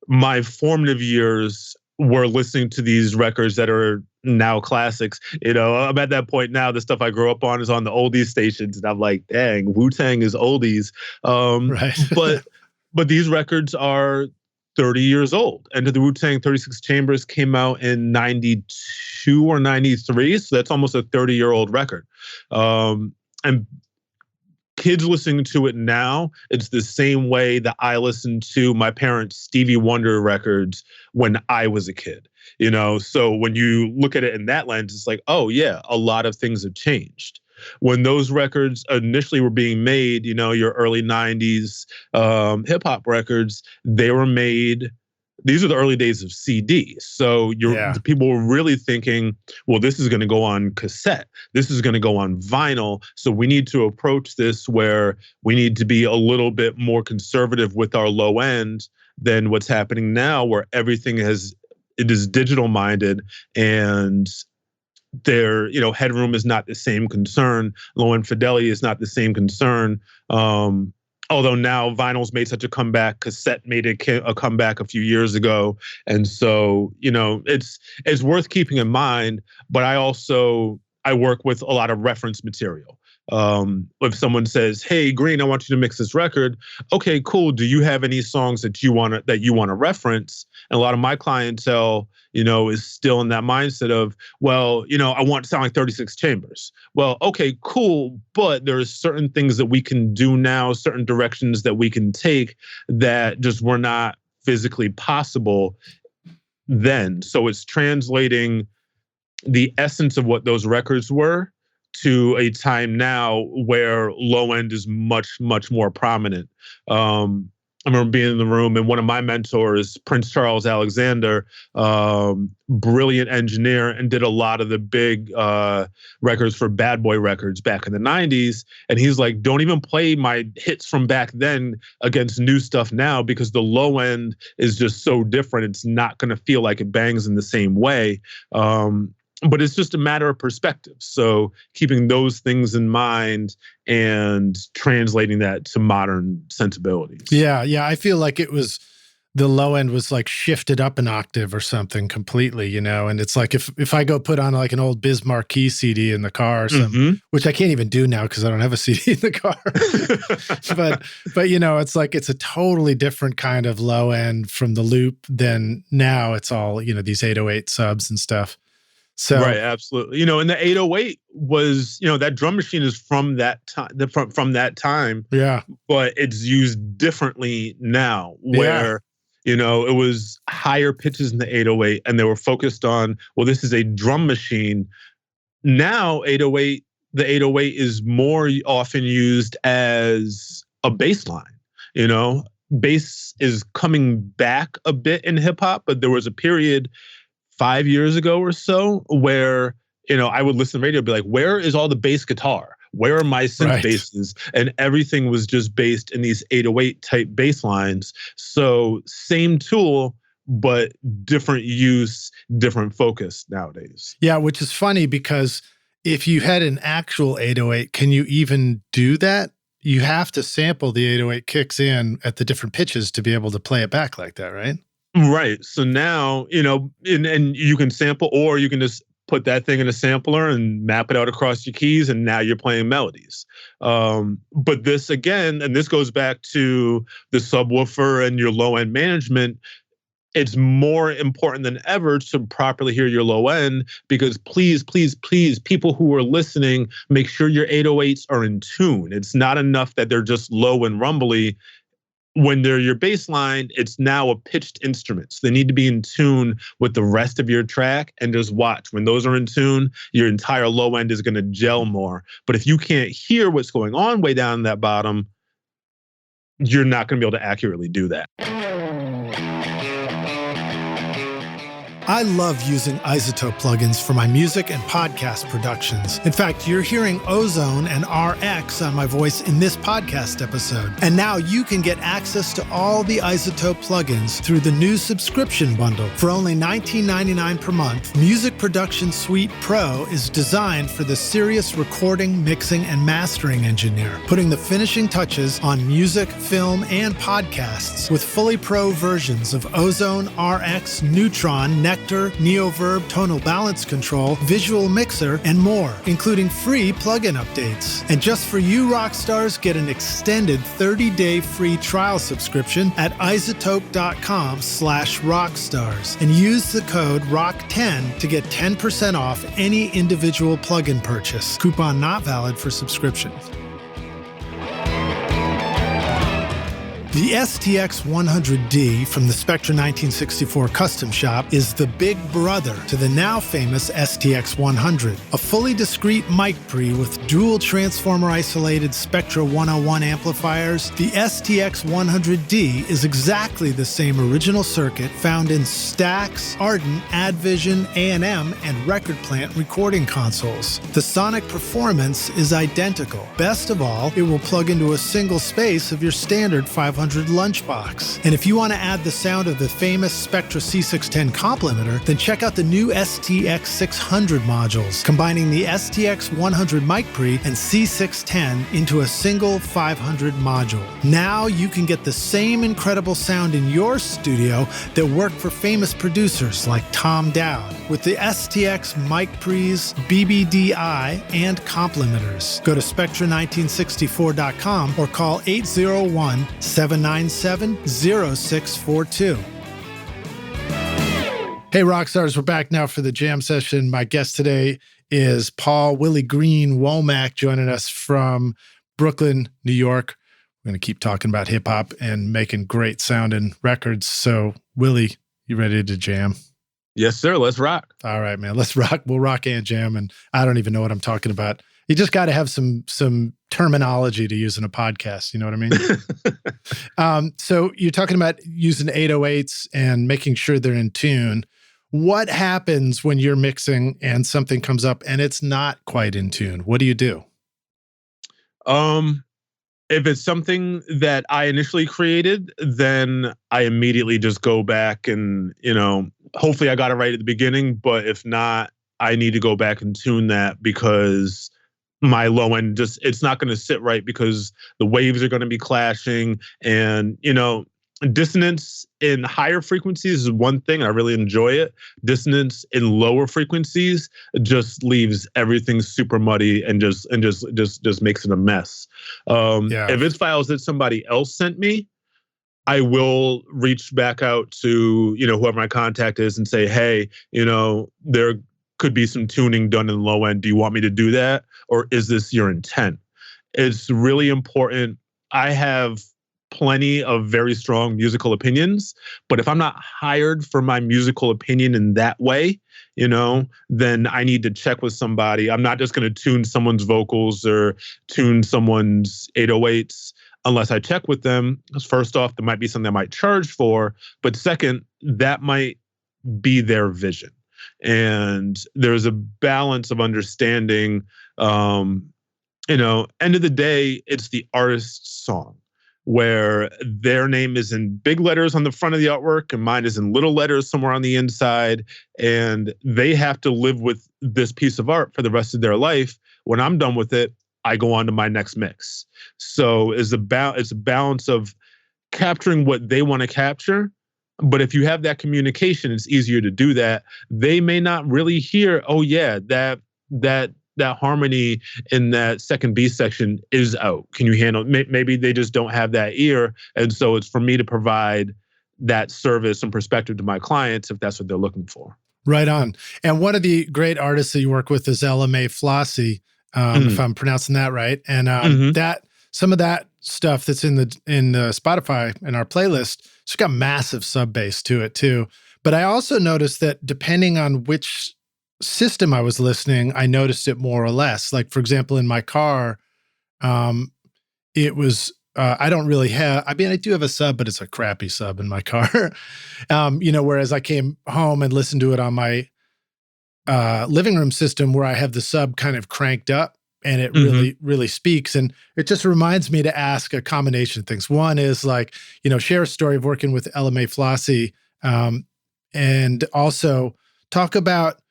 my formative years were listening to these records that are now classics. I'm at that point now. The stuff I grew up on is on the oldies stations, and I'm like, dang, Wu-Tang is oldies. Right. but these records are 30 years old. Enter the Wu-Tang 36 Chambers came out in 92 or 93. So that's almost a 30-year-old record. And kids listening to it now, it's the same way that I listened to my parents' Stevie Wonder records when I was a kid. So when you look at it in that lens, it's like, oh yeah, a lot of things have changed. When those records initially were being made, your early 90s hip hop records, they were made. These are the early days of CD. So the people were really thinking, well, this is going to go on cassette. This is going to go on vinyl. So we need to approach this where we need to be a little bit more conservative with our low end than what's happening now, where everything it is digital minded, and their headroom is not the same concern. Low end fidelity is not the same concern. Although now vinyl's made such a comeback, cassette made a comeback a few years ago, and so it's worth keeping in mind. But I work with a lot of reference material. If someone says, "Hey, Green, I want you to mix this record," okay, cool. Do you have any songs that you want to reference? And a lot of my clientele, is still in that mindset of, well, I want to sound like 36 Chambers. Well, okay, cool. But there's certain things that we can do now, certain directions that we can take that just were not physically possible then. So it's translating the essence of what those records were to a time now where low end is much, much more prominent. I remember being in the room, and one of my mentors, Prince Charles Alexander, brilliant engineer, and did a lot of the big records for Bad Boy Records back in the 90s. And he's like, don't even play my hits from back then against new stuff now, because the low end is just so different. It's not going to feel like it bangs in the same way. But it's just a matter of perspective. So keeping those things in mind and translating that to modern sensibilities. Yeah. I feel like the low end was like shifted up an octave or something completely, and it's like if I go put on like an old Biz Marquee CD in the car or something, which I can't even do now because I don't have a CD in the car. but it's like it's a totally different kind of low end from the loop than now. It's all, these 808 subs and stuff. So, right, absolutely. And the 808 was, that drum machine is from that time, from that time. Yeah. But it's used differently now, where, it was higher pitches in the 808, and they were focused on, well, this is a drum machine. Now, the 808 is more often used as a bass line. Bass is coming back a bit in hip hop, but there was a period 5 years ago or so where, I would listen to radio and be like, where is all the bass guitar? Where are my synth basses? And everything was just based in these 808 type bass lines. So same tool, but different use, different focus nowadays. Yeah, which is funny because if you had an actual 808, can you even do that? You have to sample the 808 kicks in at the different pitches to be able to play it back like that, right? Right. So now, and you can sample, or you can just put that thing in a sampler and map it out across your keys, and now you're playing melodies. But this again, and this goes back to the subwoofer and your low end management. It's more important than ever to properly hear your low end, because please, people who are listening, make sure your 808s are in tune. It's not enough that they're just low and rumbly. When they're your bass line, it's now a pitched instrument. So they need to be in tune with the rest of your track, and just watch. When those are in tune, your entire low end is going to gel more. But if you can't hear what's going on way down that bottom, you're not going to be able to accurately do that. I love using iZotope plugins for my music and podcast productions. In fact, you're hearing Ozone and RX on my voice in this podcast episode. And now you can get access to all the iZotope plugins through the new subscription bundle. For only $19.99 per month, Music Production Suite Pro is designed for the serious recording, mixing, and mastering engineer, putting the finishing touches on music, film, and podcasts with fully pro versions of Ozone, RX, Neutron, Nectar, Neoverb, Tonal Balance Control, Visual Mixer, and more, including free plugin updates. And just for you rock stars, get an extended 30-day free trial subscription at iZotope.com/rockstars and use the code ROCK10 to get 10% off any individual plugin purchase. Coupon not valid for subscriptions. The STX-100D from the Spectra 1964 Custom Shop is the big brother to the now famous STX-100, a fully discrete mic pre with dual transformer-isolated Spectra 101 amplifiers. The STX-100D is exactly the same original circuit found in Stax, Ardent, Advision, A&M, and Record Plant recording consoles. The sonic performance is identical. Best of all, it will plug into a single space of your standard 500 lunchbox. And if you want to add the sound of the famous Spectra C610 complementer, then check out the new STX600 modules, combining the STX100 mic pre and C610 into a single 500 module. Now you can get the same incredible sound in your studio that worked for famous producers like Tom Dowd with the STX mic pre's BBDI and complementers. Go to Spectra1964.com or call 801-797-0642. Hey, Rockstars, we're back now for the jam session. My guest today is Paul Willie Green Womack, joining us from Brooklyn, New York. We're going to keep talking about hip-hop and making great sounding records. So, Willie, you ready to jam? Yes, sir. Let's rock. All right, man. Let's rock. We'll rock and jam, and I don't even know what I'm talking about. You just got to have some terminology to use in a podcast. You know what I mean? So you're talking about using 808s and making sure they're in tune. What happens when you're mixing and something comes up and it's not quite in tune? What do you do? If it's something that I initially created, then I immediately just go back and, hopefully I got it right at the beginning. But if not, I need to go back and tune that because my low end it's not going to sit right because the waves are going to be clashing. And, dissonance in higher frequencies is one thing. I really enjoy it. Dissonance in lower frequencies just leaves everything super muddy and just makes it a mess. If it's files that somebody else sent me, I will reach back out to, whoever my contact is and say, hey, there could be some tuning done in the low end. Do you want me to do that? Or is this your intent? It's really important. I have plenty of very strong musical opinions, but if I'm not hired for my musical opinion in that way, then I need to check with somebody. I'm not just going to tune someone's vocals or tune someone's 808s unless I check with them. Because first off, there might be something I might charge for, but second, that might be their vision. And there's a balance of understanding, end of the day, it's the artist's song where their name is in big letters on the front of the artwork and mine is in little letters somewhere on the inside. And they have to live with this piece of art for the rest of their life. When I'm done with it, I go on to my next mix. So it's a balance of capturing what they want to capture. But if you have that communication, it's easier to do that. They may not really hear, oh yeah, that harmony in that second B section is out. Can you handle it? Maybe they just don't have that ear. And so it's for me to provide that service and perspective to my clients if that's what they're looking for. Right on. And one of the great artists that you work with is Lma Flossie, if I'm pronouncing that right. And that some of that stuff that's in the Spotify in our playlist, it's got massive sub bass to it too. But I also noticed that depending on which system I was listening, I noticed it more or less. Like, for example, in my car, it was I don't really have, I mean, I do have a sub, but it's a crappy sub in my car. Whereas I came home and listened to it on my living room system where I have the sub kind of cranked up and it really, really speaks. And it just reminds me to ask a combination of things. One is like, share a story of working with Lma Flossie, and also talk about,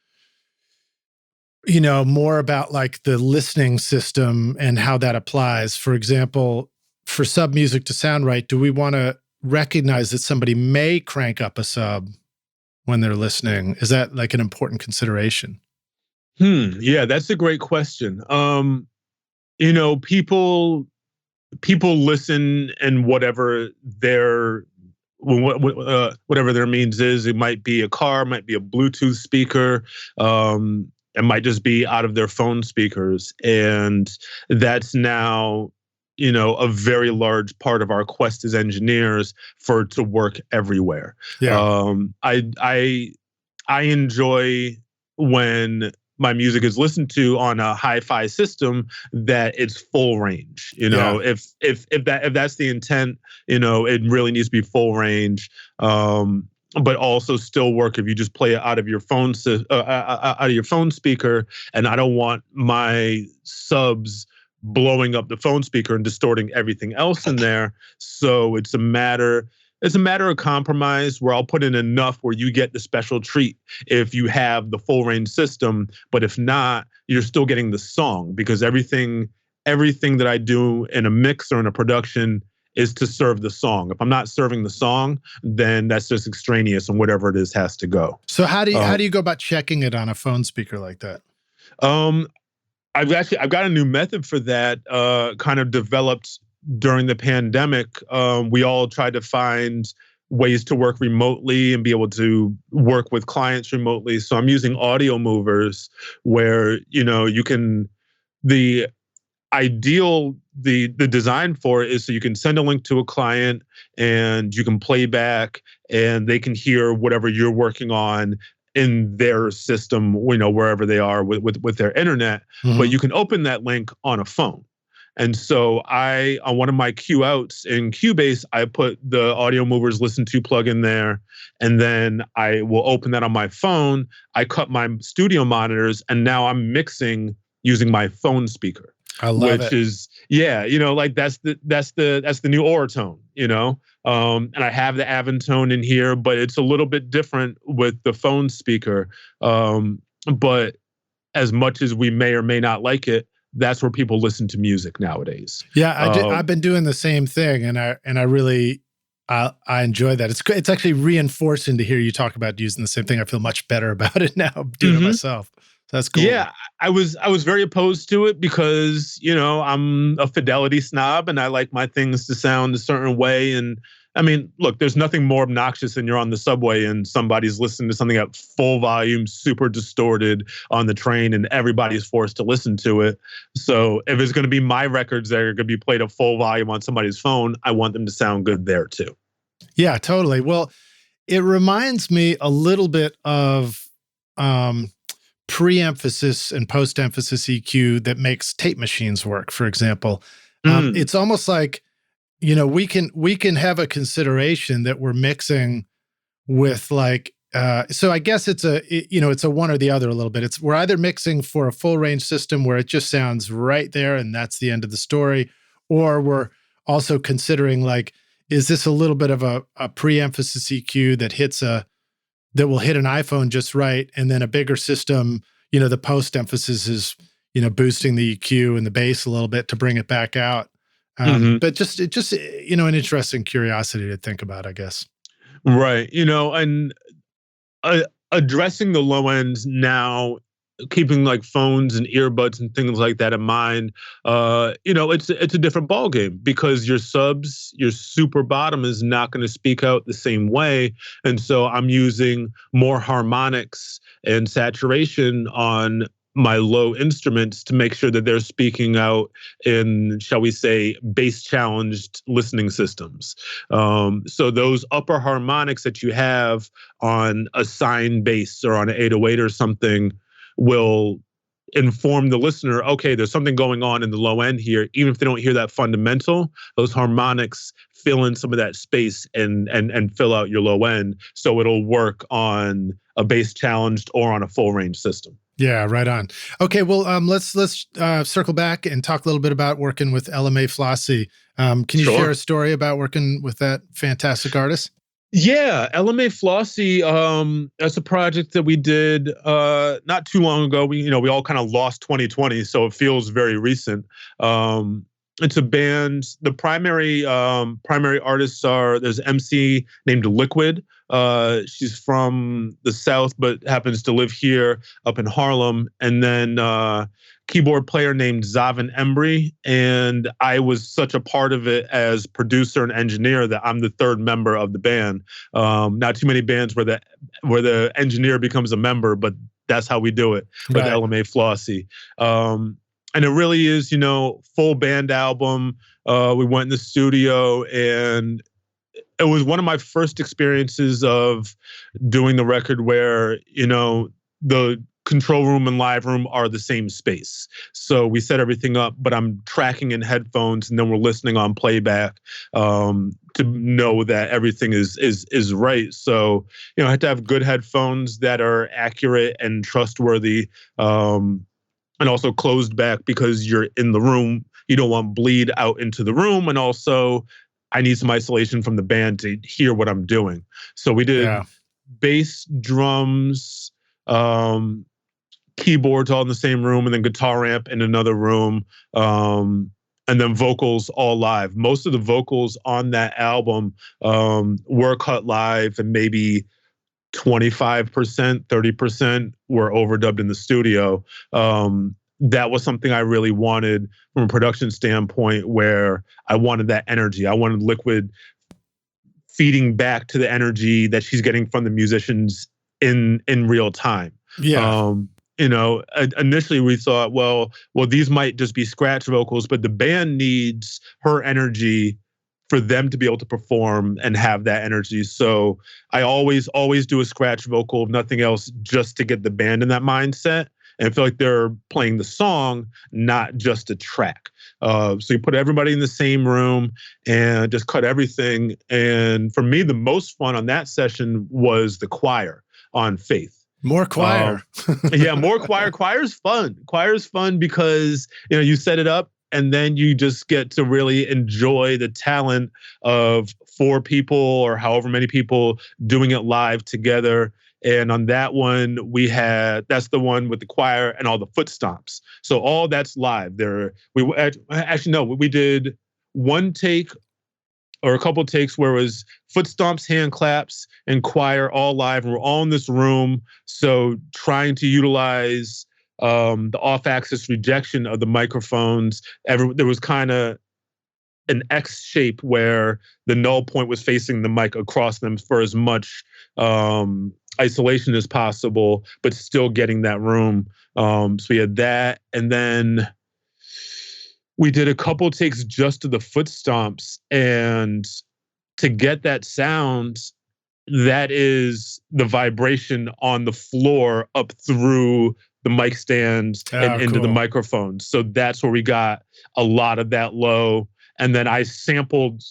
more about like the listening system and how that applies. For example, for sub music to sound right, do we want to recognize that somebody may crank up a sub when they're listening? Is that like an important consideration? Yeah, that's a great question. People listen and whatever their means is. It might be a car, might be a Bluetooth speaker. It might just be out of their phone speakers. And that's now, a very large part of our quest as engineers for it to work everywhere. Yeah. I enjoy when my music is listened to on a hi-fi system that it's full range. If that's the intent, it really needs to be full range. But also still work if you just play it out of your phone speaker. And I don't want my subs blowing up the phone speaker and distorting everything else in there. So it's a matter of compromise where I'll put in enough where you get the special treat if you have the full range system. But if not, you're still getting the song, because everything that I do in a mix or in a production is to serve the song. If I'm not serving the song, then that's just extraneous, and whatever it is has to go. So how do you go about checking it on a phone speaker like that? I've got a new method for that, kind of developed during the pandemic. We all tried to find ways to work remotely and be able to work with clients remotely. So I'm using audio movers where, you can, the design for it is so you can send a link to a client and you can play back and they can hear whatever you're working on in their system, wherever they are with their internet. But you can open that link on a phone. And so on one of my Q outs in Cubase, I put the audio movers listen to plug in there, and then I will open that on my phone. I cut my studio monitors, and now I'm mixing using my phone speaker. I love it. Which is, like that's the new Oratone, and I have the Aventone in here, but it's a little bit different with the phone speaker. But as much as we may or may not like it, that's where people listen to music nowadays. Yeah, I've been doing the same thing, and I really I enjoy that. It's actually reinforcing to hear you talk about using the same thing. I feel much better about it now doing it myself. So that's cool. Yeah, I was very opposed to it because, I'm a fidelity snob and I like my things to sound a certain way. And I mean, look, there's nothing more obnoxious than you're on the subway and somebody's listening to something at full volume, super distorted on the train, and everybody's forced to listen to it. So if it's going to be my records that are going to be played at full volume on somebody's phone, I want them to sound good there too. Yeah, totally. Well, it reminds me a little bit of pre-emphasis and post-emphasis EQ that makes tape machines work, for example. It's almost like, we can have a consideration that we're mixing with like, so I guess it's a one or the other a little bit. We're either mixing for a full range system where it just sounds right there and that's the end of the story, or we're also considering like, is this a little bit of a pre-emphasis EQ that will hit an iPhone just right, and then a bigger system, the post-emphasis is, boosting the EQ and the bass a little bit to bring it back out. But just an interesting curiosity to think about, I guess. Right. And addressing the low ends now, keeping like phones and earbuds and things like that in mind, it's a different ballgame because your super bottom is not going to speak out the same way. And so I'm using more harmonics and saturation on my low instruments to make sure that they're speaking out in, shall we say, bass challenged listening systems. So those upper harmonics that you have on a sine bass or on an 808 or something will inform the listener, okay, there's something going on in the low end here. Even if they don't hear that fundamental, those harmonics fill in some of that space and fill out your low end, so it'll work on a bass challenged or on a full range system. Yeah, right on. Okay, well, let's circle back and talk a little bit about working with Lma Flossie. Can you share a story about working with that fantastic artist? Yeah, Lma Flossie, that's a project that we did not too long ago. We all kind of lost 2020, so it feels very recent. It's a band. The primary artists there's MC named Liquid. She's from the South, but happens to live here up in Harlem. And then keyboard player named Zavin Embry. And I was such a part of it as producer and engineer that I'm the third member of the band. Not too many bands where the engineer becomes a member, but that's how we do it with Lma Flossie. And it really is, full band album. We went in the studio, and it was one of my first experiences of doing the record where, the control room and live room are the same space. So we set everything up, but I'm tracking in headphones, and then we're listening on playback to know that everything is right. So, I had to have good headphones that are accurate and trustworthy. And also closed back because you're in the room. You don't want bleed out into the room. And also, I need some isolation from the band to hear what I'm doing. So we did bass, drums, keyboards all in the same room, and then guitar amp in another room, and then vocals all live. Most of the vocals on that album were cut live, and maybe 25%, 30% were overdubbed in the studio. That was something I really wanted from a production standpoint, where I wanted that energy. I wanted Liquid feeding back to the energy that she's getting from the musicians in real time. Yeah. Initially we thought, well, these might just be scratch vocals, but the band needs her energy for them to be able to perform and have that energy. So I always do a scratch vocal, if nothing else, just to get the band in that mindset and feel like they're playing the song, not just a track. So you put everybody in the same room and just cut everything. And for me, the most fun on that session was the choir on Faith. More choir. Yeah, more choir. Choir's fun. Choir's fun because, you set it up, and then you just get to really enjoy the talent of 4 people or however many people doing it live together. And on that one, that's the one with the choir and all the foot stomps. So all that's live. We did one take or a couple takes where it was foot stomps, hand claps, and choir all live. And we're all in this room. So trying to utilize the off-axis rejection of the microphones. There was kind of an X shape where the null point was facing the mic across them for as much isolation as possible, but still getting that room. So we had that, and then we did a couple takes just to the foot stomps, and to get that sound, that is the vibration on the floor up through the mic stands and into the microphones. So that's where we got a lot of that low. And then I sampled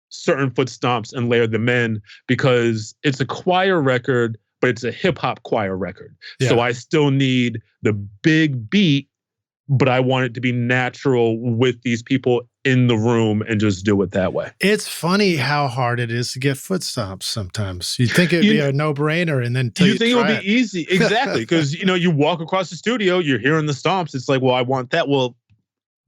certain foot stomps and layered them in because it's a choir record, but it's a hip hop choir record. Yeah. So I still need the big beat, but I want it to be natural with these people in the room and just do it that way. It's funny how hard it is to get foot stomps sometimes. You'd think it'd be a no-brainer, and then you think it would be easy. Exactly. Because you walk across the studio, you're hearing the stomps. It's like, well, I want that. Well,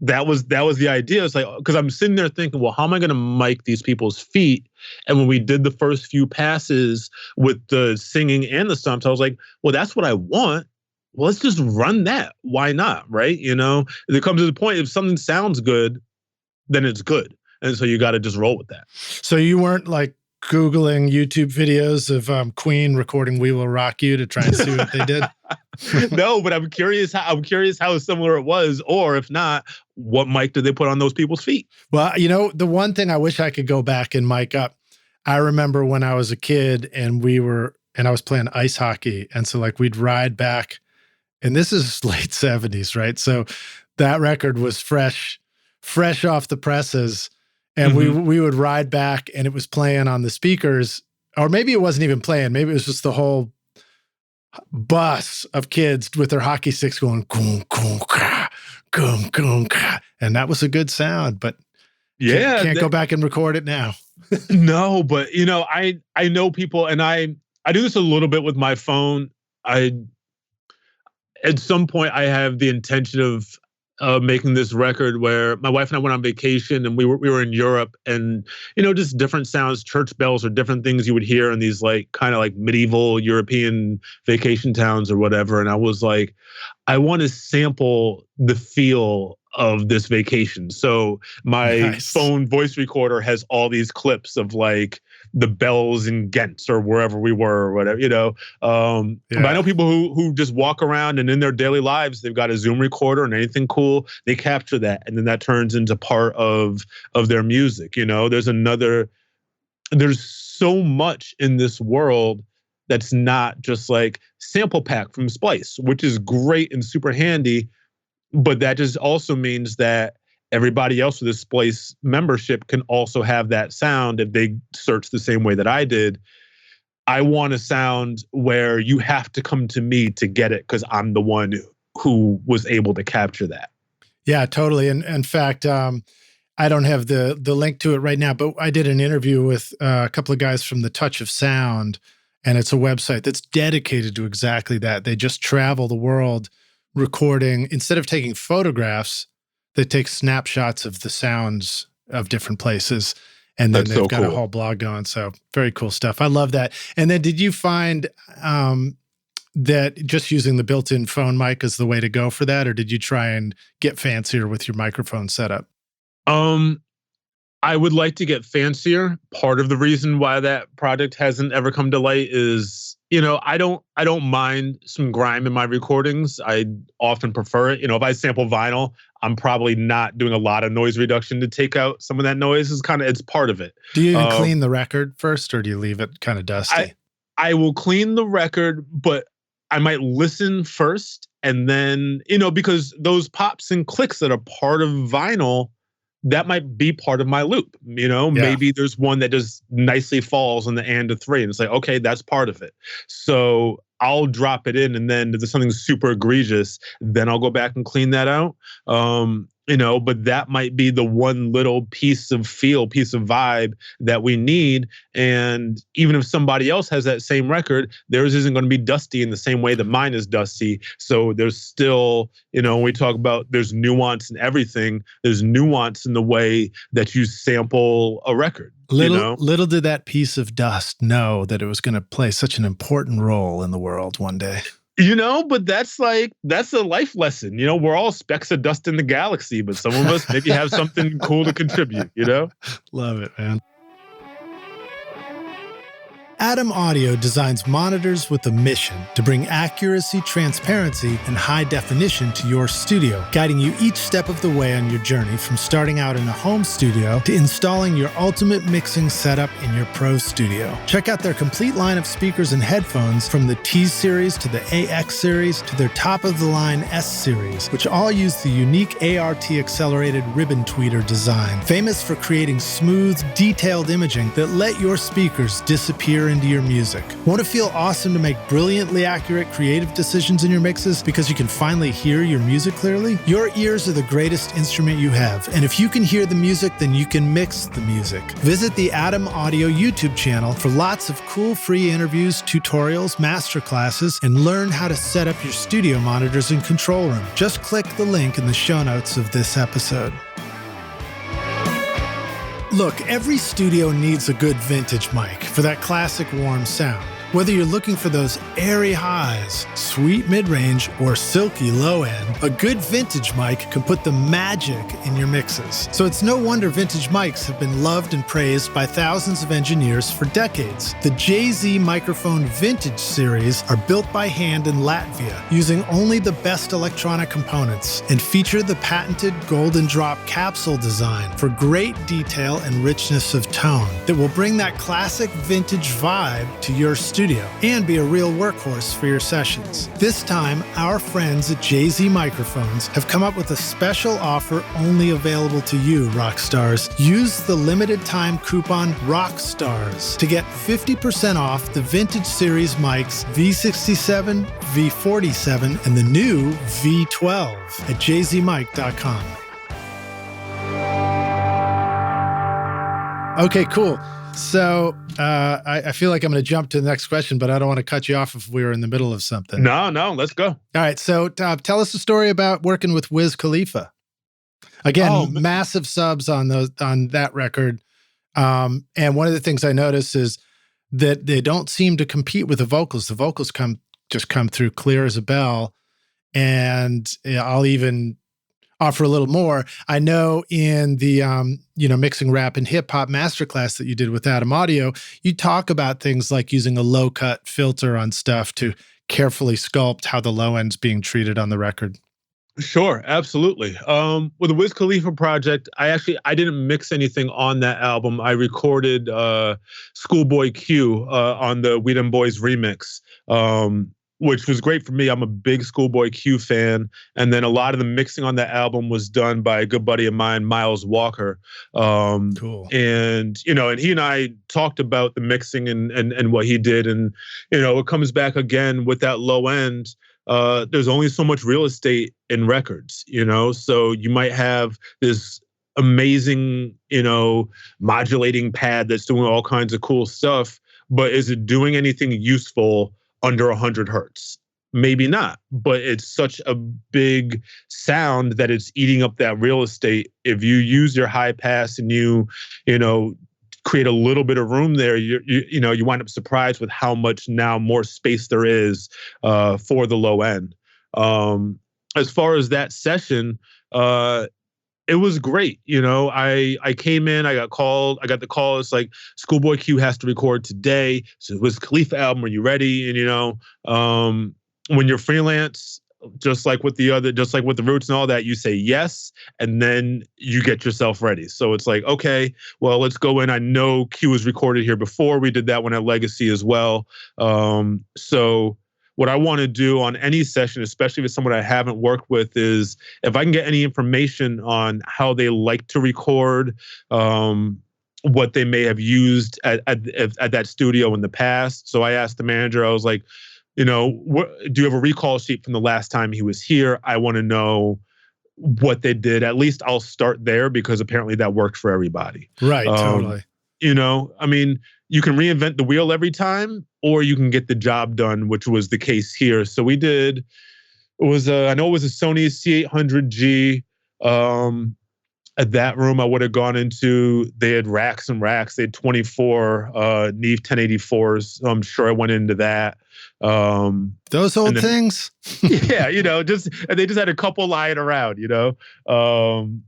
that was the idea. It's like, because I'm sitting there thinking, well, how am I going to mic these people's feet? And when we did the first few passes with the singing and the stomps, I was like, well, that's what I want. Well, let's just run that. Why not? Right? There comes to the point, if something sounds good, then it's good. And so you got to just roll with that. So you weren't like Googling YouTube videos of Queen recording "We Will Rock You" to try and see what they did? No, but I'm curious how similar it was, or if not, what mic did they put on those people's feet? Well, the one thing I wish I could go back and mic up, I remember when I was a kid and I was playing ice hockey. And so like we'd ride back And this is late 70s, right? So that record was fresh off the presses. And we would ride back and it was playing on the speakers, or maybe it wasn't even playing. Maybe it was just the whole bus of kids with their hockey sticks going, goom, goom, ka, goom, goom, ka. And that was a good sound, but can't go back and record it now. No, but I know people, and I do this a little bit with my phone. At some point I have the intention of making this record where my wife and I went on vacation and we were in Europe, and just different sounds, church bells or different things you would hear in these kind of medieval European vacation towns or whatever. And I was like, I want to sample the feel of this vacation. So my phone voice recorder has all these clips of the bells in Ghent or wherever we were or whatever, But I know people who just walk around and in their daily lives, they've got a Zoom recorder and anything cool, they capture that. And then that turns into part of their music. There's so much in this world that's not just sample pack from Splice, which is great and super handy. But that just also means that everybody else with a Splice membership can also have that sound if they search the same way that I did. I want a sound where you have to come to me to get it because I'm the one who was able to capture that. Yeah, totally. And in fact, I don't have the link to it right now, but I did an interview with a couple of guys from The Touch of Sound, and it's a website that's dedicated to exactly that. They just travel the world recording. Instead of taking photographs, they take snapshots of the sounds of different places, and then they've got a whole blog going. So very cool stuff. I love that. And then did you find that just using the built-in phone mic is the way to go for that, or did you try and get fancier with your microphone setup? I would like to get fancier. Part of the reason why that project hasn't ever come to light is, I don't mind some grime in my recordings. I often prefer it. If I sample vinyl, I'm probably not doing a lot of noise reduction to take out some of that noise. It's part of it. Do you even clean the record first, or do you leave it kind of dusty? I will clean the record, but I might listen first, and then, because those pops and clicks that are part of vinyl, that might be part of my loop. Maybe there's one that just nicely falls on the and of 3, and it's okay, that's part of it. So I'll drop it in, and then if there's something super egregious, then I'll go back and clean that out. But that might be the one little piece of vibe that we need. And even if somebody else has that same record, theirs isn't going to be dusty in the same way that mine is dusty. So there's still, when we talk about there's nuance in everything, there's nuance in the way that you sample a record. Little did that piece of dust know that it was going to play such an important role in the world one day. But that's a life lesson. We're all specks of dust in the galaxy, but some of us maybe have something cool to contribute, Love it, man. Adam Audio designs monitors with a mission to bring accuracy, transparency, and high definition to your studio, guiding you each step of the way on your journey from starting out in a home studio to installing your ultimate mixing setup in your pro studio. Check out their complete line of speakers and headphones, from the T series to the AX series to their top-of-the-line S series, which all use the unique ART accelerated ribbon tweeter design, famous for creating smooth, detailed imaging that let your speakers disappear into your music. Want to feel awesome to make brilliantly accurate creative decisions in your mixes because you can finally hear your music clearly? Your ears are the greatest instrument you have, and if you can hear the music, then you can mix the music. Visit the Adam Audio YouTube channel for lots of cool free interviews, tutorials, masterclasses, and learn how to set up your studio monitors and control room. Just click the link in the show notes of this episode. Look, every studio needs a good vintage mic for that classic warm sound. Whether you're looking for those airy highs, sweet mid-range, or silky low-end, a good vintage mic can put the magic in your mixes. So it's no wonder vintage mics have been loved and praised by thousands of engineers for decades. The JZ Microphone Vintage series are built by hand in Latvia, using only the best electronic components, and feature the patented Golden Drop capsule design for great detail and richness of tone that will bring that classic vintage vibe to your studio. studio and be a real workhorse for your sessions. This time, our friends at JZ Microphones have come up with a special offer only available to you, rock stars. Use the limited time coupon ROCKSTARS to get 50% off the vintage series mics V67, V47, and the new V12 at jzmic.com. Okay, cool. So I feel like I'm going to jump to the next question, but I don't want to cut you off if we were in the middle of something. No, let's go. All right. So tell us a story about working with Wiz Khalifa. Again, massive subs on that record. And one of the things I noticed is that they don't seem to compete with the vocals. The vocals come through clear as a bell. And I'll even offer a little more. I know in the mixing rap and hip hop masterclass that you did with Adam Audio, you talk about things like using a low cut filter on stuff to carefully sculpt how the low end's being treated on the record. Sure, absolutely. With the Wiz Khalifa project, I didn't mix anything on that album. I recorded Schoolboy Q on the We Dem Boys remix, which was great for me. I'm a big Schoolboy Q fan. And then a lot of the mixing on that album was done by a good buddy of mine, Miles Walker. Cool. And he and I talked about the mixing and what he did. And, it comes back again with that low end. There's only so much real estate in records, so you might have this amazing, modulating pad that's doing all kinds of cool stuff, but is it doing anything useful under 100 hertz? Maybe not, but it's such a big sound that it's eating up that real estate. If you use your high pass and you create a little bit of room there, you wind up surprised with how much now more space there is for the low end. As far as that session, it was great. I came in, I got the call. It's like, Schoolboy Q has to record today. So it was Khalifa album. Are you ready? And, when you're freelance, just like with the Roots and all that, you say yes, and then you get yourself ready. So it's like, okay, well, let's go in. I know Q was recorded here before. We did that one at Legacy as well. So what I want to do on any session, especially with someone I haven't worked with, is if I can get any information on how they like to record, what they may have used at that studio in the past. So I asked the manager, I was like, do you have a recall sheet from the last time he was here? I want to know what they did. At least I'll start there, because apparently that worked for everybody. Right, totally. You can reinvent the wheel every time, or you can get the job done, which was the case here. So I know it was a Sony C800G. At that room I would have gone into, they had racks and racks. They had 24 Neve 1084s. So I'm sure I went into that. Those old things? Yeah, they just had a couple lying around, and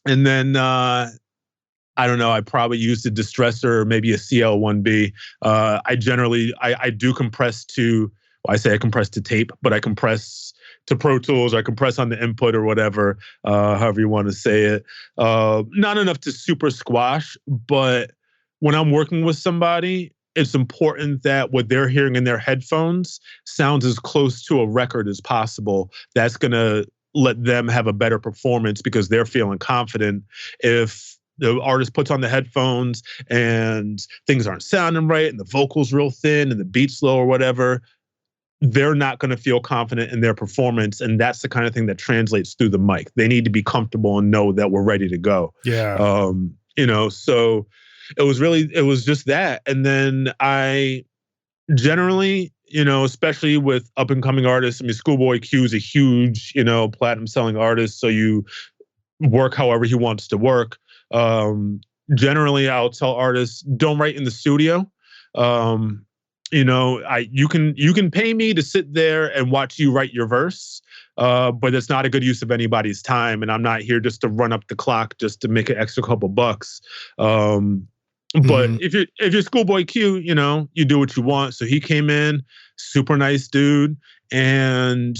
then I don't know, I probably used a distressor or maybe a CL1B. I do compress to, I say I compress to tape, but I compress to Pro Tools, or I compress on the input or whatever, however you want to say it. Not enough to super squash, but when I'm working with somebody, it's important that what they're hearing in their headphones sounds as close to a record as possible. That's going to let them have a better performance because they're feeling confident. If the artist puts on the headphones and things aren't sounding right and the vocal's real thin and the beat's low or whatever, they're not going to feel confident in their performance. And that's the kind of thing that translates through the mic. They need to be comfortable and know that we're ready to go. Yeah. So it was just that. And then I generally, especially with up and coming artists, Schoolboy Q is a huge, platinum selling artist. So you work however he wants to work. Generally I'll tell artists, don't write in the studio. You can pay me to sit there and watch you write your verse, but it's not a good use of anybody's time. And I'm not here just to run up the clock just to make an extra couple bucks. But if you're Schoolboy Q, you do what you want. So he came in, super nice dude, and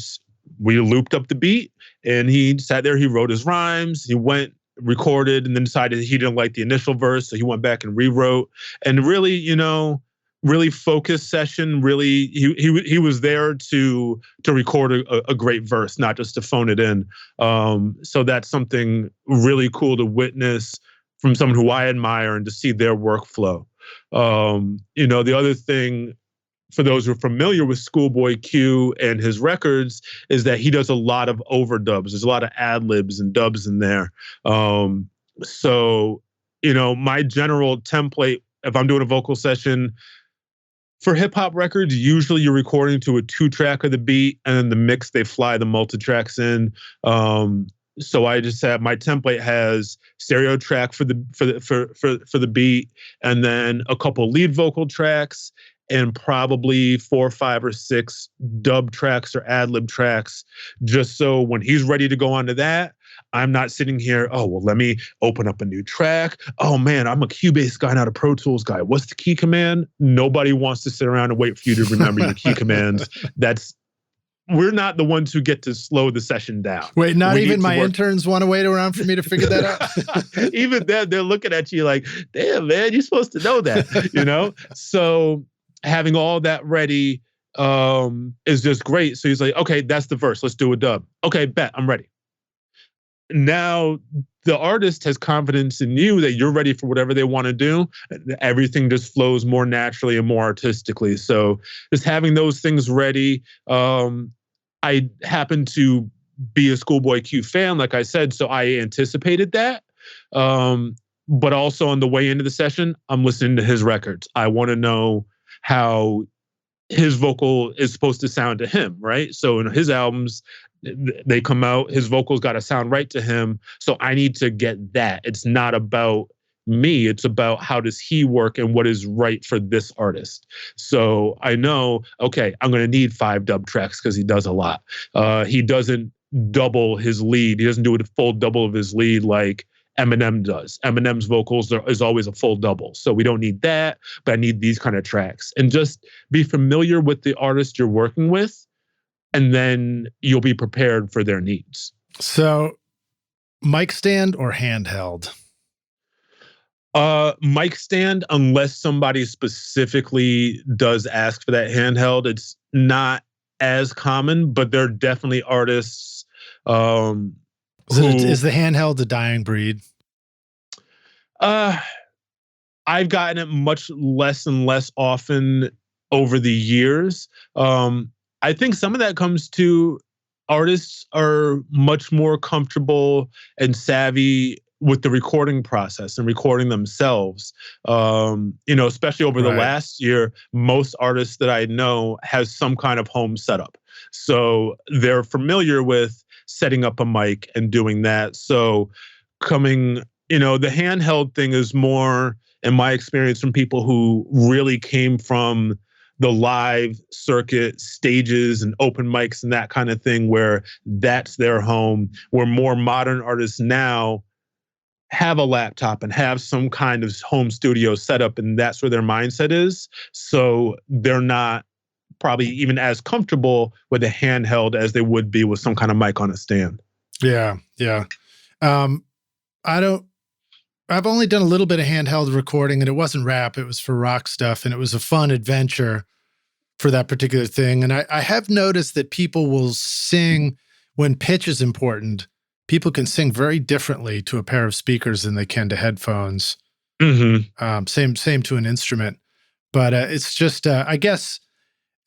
we looped up the beat. And he sat there, he wrote his rhymes, he went, recorded, and then decided he didn't like the initial verse, so he went back and rewrote. And really, really focused session. Really, he was there to record a great verse, not just to phone it in. So that's something really cool to witness from someone who I admire and to see their workflow. The other thing, for those who are familiar with Schoolboy Q and his records, is that he does a lot of overdubs. There's a lot of ad libs and dubs in there. So my general template, if I'm doing a vocal session for hip hop records, usually you're recording to a 2-track of the beat, and then the mix, they fly the multi-tracks in. So I just have, my template has stereo track for the beat, and then a couple lead vocal tracks, and probably 4, 5, or 6 dub tracks or ad lib tracks, just so when he's ready to go on to that, I'm not sitting here, oh, well, let me open up a new track. Oh man, I'm a Cubase guy, not a Pro Tools guy. What's the key command? Nobody wants to sit around and wait for you to remember your key commands. We're not the ones who get to slow the session down. Wait, not even my interns want to wait around for me to figure that out? Even then, they're looking at you like, damn, man, you're supposed to know that, So having all that ready is just great. So he's like, okay, that's the verse. Let's do a dub. Okay, bet, I'm ready. Now the artist has confidence in you that you're ready for whatever they want to do. Everything just flows more naturally and more artistically. So just having those things ready. I happen to be a Schoolboy Q fan, like I said, so I anticipated that. But also on the way into the session, I'm listening to his records. I want to know how his vocal is supposed to sound to him, right? So in his albums, they come out, his vocals got to sound right to him. So I need to get that. It's not about me. It's about how does he work and what is right for this artist. So I know, okay, I'm going to need 5 dub tracks because he does a lot. He doesn't double his lead. He doesn't do a full double of his lead like Eminem does. Eminem's vocals is always a full double. So we don't need that, but I need these kind of tracks. And just be familiar with the artist you're working with, and then you'll be prepared for their needs. So mic stand or handheld? Mic stand, unless somebody specifically does ask for that handheld. It's not as common, but there are definitely artists is the handheld a dying breed? I've gotten it much less and less often over the years. I think some of that comes to artists are much more comfortable and savvy with the recording process and recording themselves. Especially over the last year, most artists that I know has some kind of home setup. So they're familiar with setting up a mic and doing that. So the handheld thing is more, in my experience, from people who really came from the live circuit stages and open mics and that kind of thing, where that's their home, where more modern artists now have a laptop and have some kind of home studio setup, and that's where their mindset is. So they're not probably even as comfortable with a handheld as they would be with some kind of mic on a stand. Yeah. I've only done a little bit of handheld recording, and it wasn't rap, it was for rock stuff, and it was a fun adventure for that particular thing. And I have noticed that people will sing when pitch is important. People can sing very differently to a pair of speakers than they can to headphones. Mm-hmm. Same to an instrument. But it's just, I guess,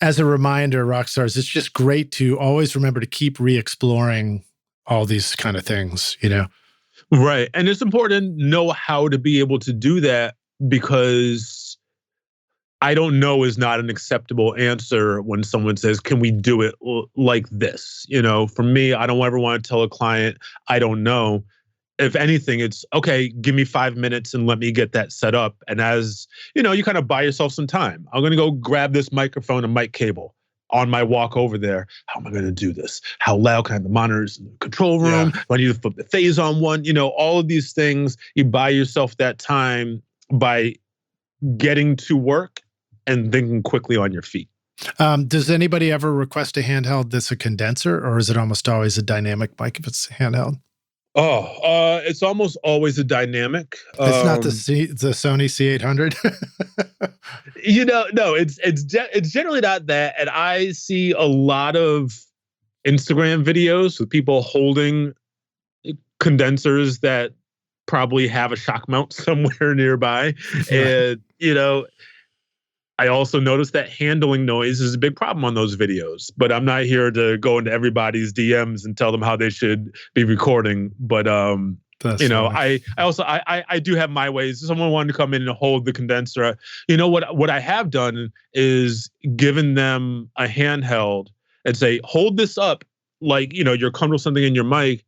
as a reminder, rock stars, it's just great to always remember to keep re-exploring all these kind of things, Right. And it's important to know how to be able to do that, because I don't know is not an acceptable answer when someone says, can we do it like this? For me, I don't ever want to tell a client, I don't know. If anything, it's okay, give me 5 minutes and let me get that set up. And as you kind of buy yourself some time. I'm going to go grab this microphone and mic cable on my walk over there. How am I going to do this? How loud can I have the monitors in the control room? Do I need to flip the phase on one? All of these things, you buy yourself that time by getting to work and thinking quickly on your feet. Does anybody ever request a handheld that's a condenser, or is it almost always a dynamic mic if it's handheld? It's almost always a dynamic. It's not the Sony C800? No, it's generally not that. And I see a lot of Instagram videos with people holding condensers that probably have a shock mount somewhere nearby. Right. And, I also noticed that handling noise is a big problem on those videos, but I'm not here to go into everybody's DMs and tell them how they should be recording. But, I also do have my ways. If someone wanted to come in and hold the condenser. What I have done is given them a handheld and say, hold this up like, you're comfortable something in your mic,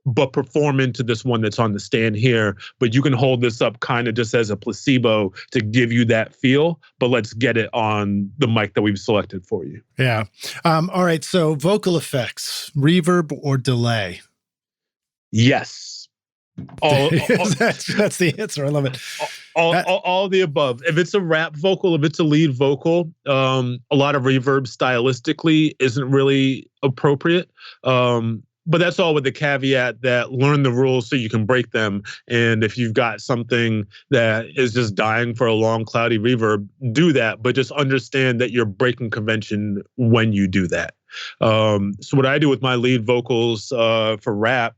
but perform into this one that's on the stand here. But you can hold this up kind of just as a placebo to give you that feel, but let's get it on the mic that we've selected for you. Yeah. All right. So vocal effects, reverb or delay? Yes. That's the answer. I love it. All the above. If it's a rap vocal, if it's a lead vocal, a lot of reverb stylistically isn't really appropriate. But that's all with the caveat that learn the rules so you can break them. And if you've got something that is just dying for a long, cloudy reverb, do that. But just understand that you're breaking convention when you do that. So what I do with my lead vocals for rap,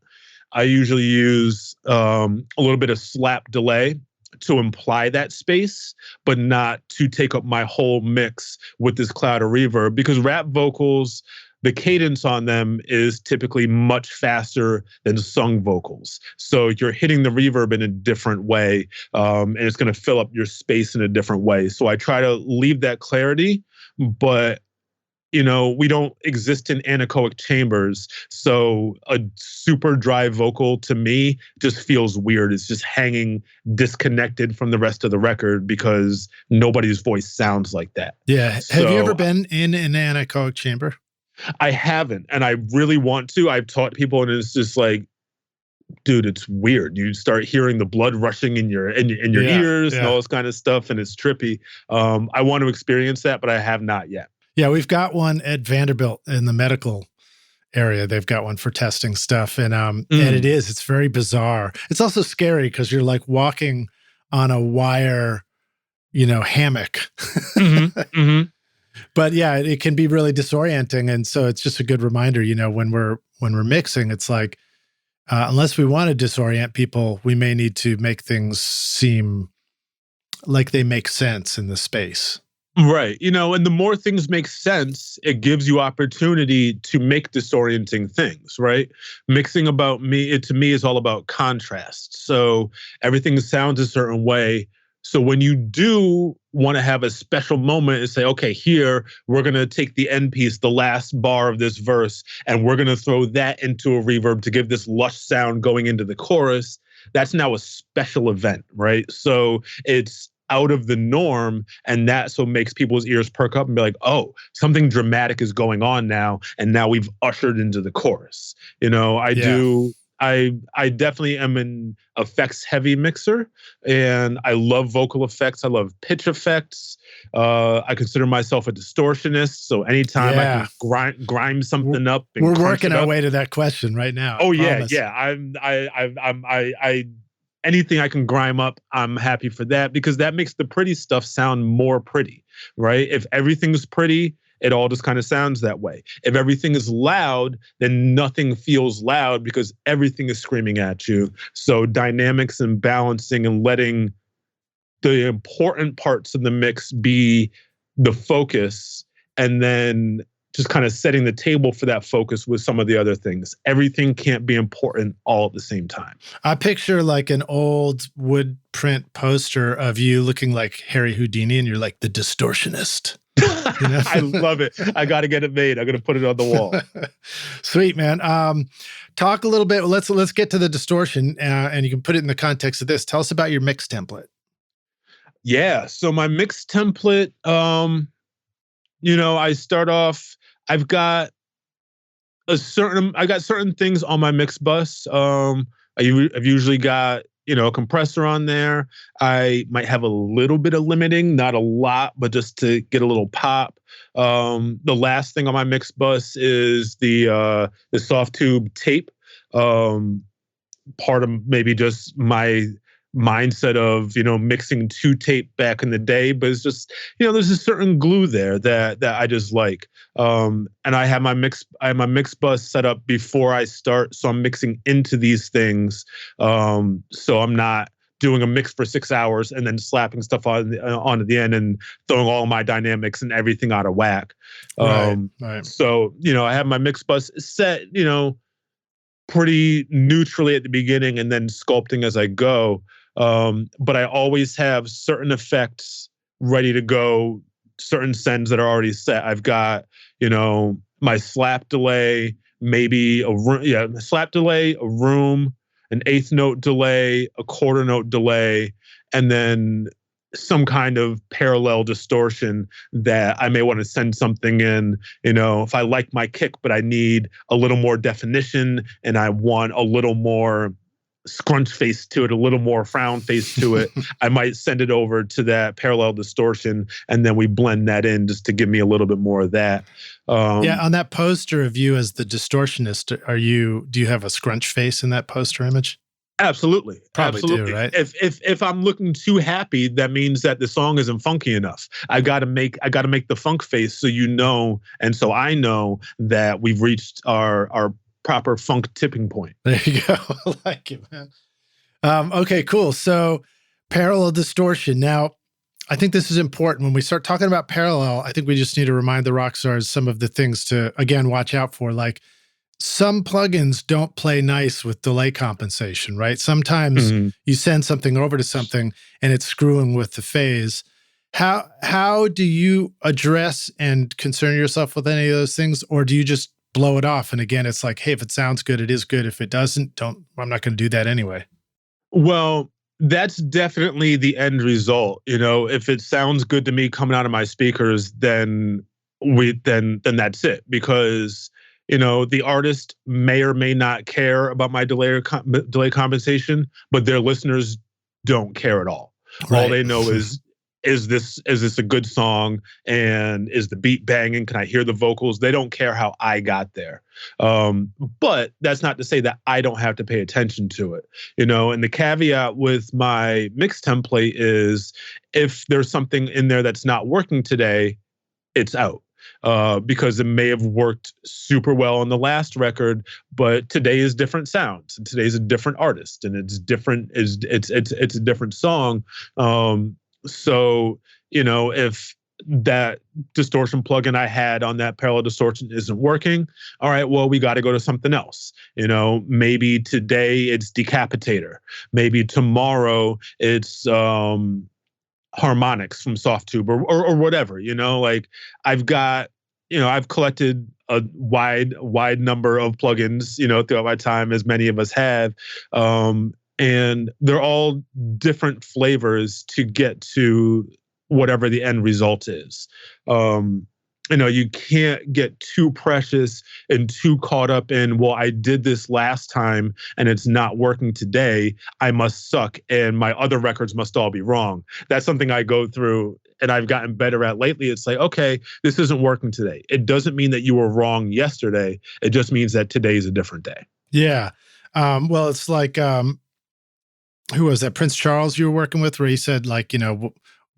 I usually use a little bit of slap delay to imply that space, but not to take up my whole mix with this cloud of reverb. Because rap vocals, the cadence on them is typically much faster than sung vocals. So you're hitting the reverb in a different way, and it's going to fill up your space in a different way. So I try to leave that clarity, but we don't exist in anechoic chambers. So a super dry vocal to me just feels weird. It's just hanging disconnected from the rest of the record because nobody's voice sounds like that. Yeah. Have you ever been in an anechoic chamber? I haven't, and I really want to. I've taught people, and it's just like, dude, it's weird. You start hearing the blood rushing in your ears and all this kind of stuff, and it's trippy. I want to experience that, but I have not yet. Yeah, we've got one at Vanderbilt in the medical area. They've got one for testing stuff, and it's very bizarre. It's also scary because you're like walking on a wire, hammock. Mm-hmm. But yeah, it can be really disorienting, and so it's just a good reminder. When we're mixing, it's like unless we want to disorient people, we may need to make things seem like they make sense in the space. Right. And the more things make sense, it gives you opportunity to make disorienting things, right? Mixing to me is all about contrast. So everything sounds a certain way. So when you do want to have a special moment and say, okay, here, we're going to take the end piece, the last bar of this verse, and we're going to throw that into a reverb to give this lush sound going into the chorus, that's now a special event, right? So it's out of the norm, and that so makes people's ears perk up and be like, oh, something dramatic is going on now, and now we've ushered into the chorus. I definitely am an effects heavy mixer, and I love vocal effects. I love pitch effects. I consider myself a distortionist. So anytime I can grime something up, and we're working our way to that question right now. Oh yeah. I anything I can grime up, I'm happy for that, because that makes the pretty stuff sound more pretty, right? If everything's pretty, it all just kind of sounds that way. If everything is loud, then nothing feels loud because everything is screaming at you. So dynamics and balancing and letting the important parts of the mix be the focus, and then just kind of setting the table for that focus with some of the other things. Everything can't be important all at the same time. I picture like an old wood print poster of you looking like Harry Houdini, and you're like the distortionist. I love it. I got to get it made. I'm going to put it on the wall. Sweet, man. Talk a little bit. Let's get to the distortion, and you can put it in the context of this. Tell us about your mix template. Yeah. So my mix template, I start off, I've got certain things on my mix bus. I've usually got, a compressor on there. I might have a little bit of limiting, not a lot, but just to get a little pop. The last thing on my mix bus is the soft tube tape. Part of maybe just my mindset of, mixing two tape back in the day, but it's just, there's a certain glue there that I just like. And I have my mix bus set up before I start, so I'm mixing into these things. So I'm not doing a mix for 6 hours and then slapping stuff on at the end and throwing all my dynamics and everything out of whack. Right. So, I have my mix bus set, pretty neutrally at the beginning and then sculpting as I go. But I always have certain effects ready to go, certain sends that are already set. I've got, my slap delay, maybe slap delay, a room, an eighth note delay, a quarter note delay, and then some kind of parallel distortion that I may want to send something in, if I like my kick, but I need a little more definition and I want a little more scrunch face to it, a little more frown face to it, I might send it over to that parallel distortion, and then we blend that in just to give me a little bit more of that. On that poster of you as the distortionist, do you have a scrunch face in that poster image? Absolutely. Probably Absolutely. do, right? If I'm looking too happy, that means that the song isn't funky enough. I gotta make the funk face so and so I know that we've reached our proper funk tipping point. There you go. I like it, man. Okay, cool. So parallel distortion. Now, I think this is important. When we start talking about parallel, I think we just need to remind the rock stars some of the things to, again, watch out for. Like, some plugins don't play nice with delay compensation, right? Sometimes you send something over to something and it's screwing with the phase. How do you address and concern yourself with any of those things? Or do you just blow it off? And again, it's like, hey, if it sounds good, it is good. If it doesn't, I'm not going to do that anyway. Well, that's definitely the end result. If it sounds good to me coming out of my speakers, then that's it. Because, the artist may or may not care about my delay compensation, but their listeners don't care at all. Right. All they know is this a good song, and is the beat banging? Can I hear the vocals? They don't care how I got there. But that's not to say that I don't have to pay attention to it. And the caveat with my mix template is, if there's something in there that's not working today, it's out. Because it may have worked super well on the last record, but today is different sounds, and today's a different artist, and it's different. It's a different song. So, if that distortion plugin I had on that parallel distortion isn't working, all right, well, we got to go to something else. Maybe today it's decapitator. Maybe tomorrow it's harmonics from Soft Tube or whatever. I've got, I've collected a wide number of plugins, throughout my time, as many of us have. And they're all different flavors to get to whatever the end result is. You can't get too precious and too caught up in, well, I did this last time and it's not working today, I must suck and my other records must all be wrong. That's something I go through and I've gotten better at lately. It's like, okay, this isn't working today. It doesn't mean that you were wrong yesterday. It just means that today is a different day. Yeah. Well, it's like, who was that? Prince Charles you were working with, where he said, like,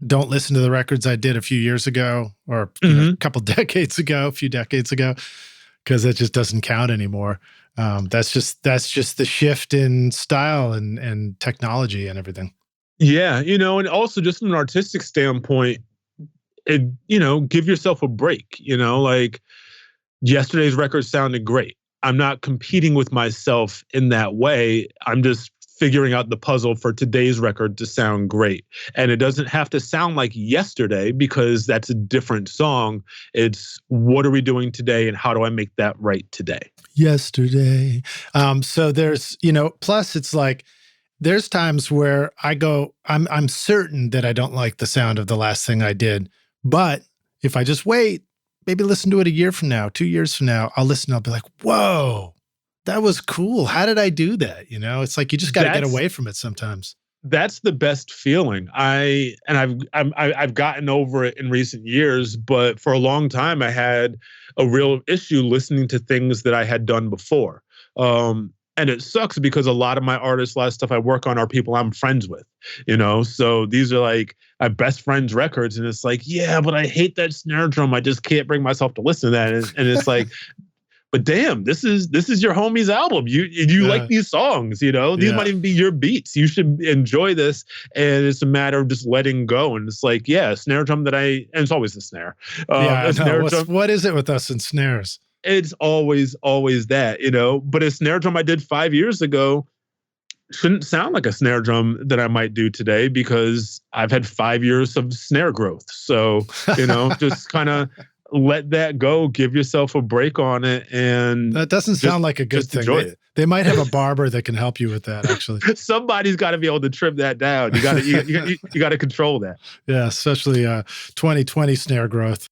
don't listen to the records I did a few years ago, or a couple decades ago, a few decades ago, because it just doesn't count anymore. That's just the shift in style and technology and everything. Yeah, and also just from an artistic standpoint, give yourself a break. Like, yesterday's record sounded great. I'm not competing with myself in that way. I'm just figuring out the puzzle for today's record to sound great. And it doesn't have to sound like yesterday, because that's a different song. It's, what are we doing today and how do I make that right today? Yesterday. So there's, plus it's like, there's times where I go, I'm certain that I don't like the sound of the last thing I did. But if I just wait, maybe listen to it a year from now, 2 years from now, I'll listen, I'll be like, whoa, that was cool. How did I do that? It's like, you just got to get away from it sometimes. That's the best feeling. I've gotten over it in recent years, but for a long time I had a real issue listening to things that I had done before. And And it sucks because a lot of my artists, a lot of stuff I work on are people I'm friends with, So these are like my best friends' records. And it's like, yeah, but I hate that snare drum. I just can't bring myself to listen to that. And it's like, but damn, this is your homie's album. You like these songs, These might even be your beats. You should enjoy this. And it's a matter of just letting go. And it's like, yeah, a snare drum and it's always the snare. What is it with us and snares? It's always that, But a snare drum I did 5 years ago shouldn't sound like a snare drum that I might do today because I've had 5 years of snare growth. So, just kind of let that go, give yourself a break on it. And that doesn't sound like a good thing. They might have a barber that can help you with that, actually. Somebody's got to be able to trim that down. You got to control that. Yeah, especially 2020 snare growth.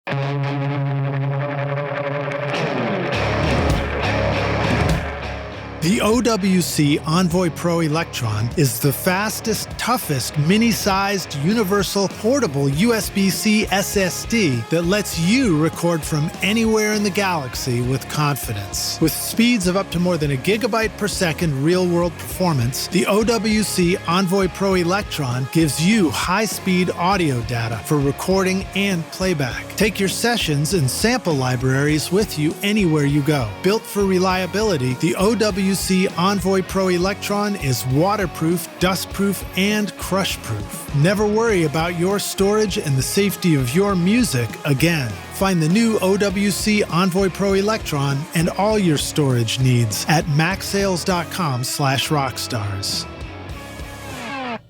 The OWC Envoy Pro Electron is the fastest, toughest, mini-sized, universal, portable USB-C SSD that lets you record from anywhere in the galaxy with confidence. With speeds of up to more than 1 gigabyte per second real-world performance, the OWC Envoy Pro Electron gives you high-speed audio data for recording and playback. Take your sessions and sample libraries with you anywhere you go. Built for reliability, the OWC Envoy Pro Electron is waterproof, dustproof, and crushproof. Never worry about your storage and the safety of your music again. Find the new OWC Envoy Pro Electron and all your storage needs at macsales.com/rockstars.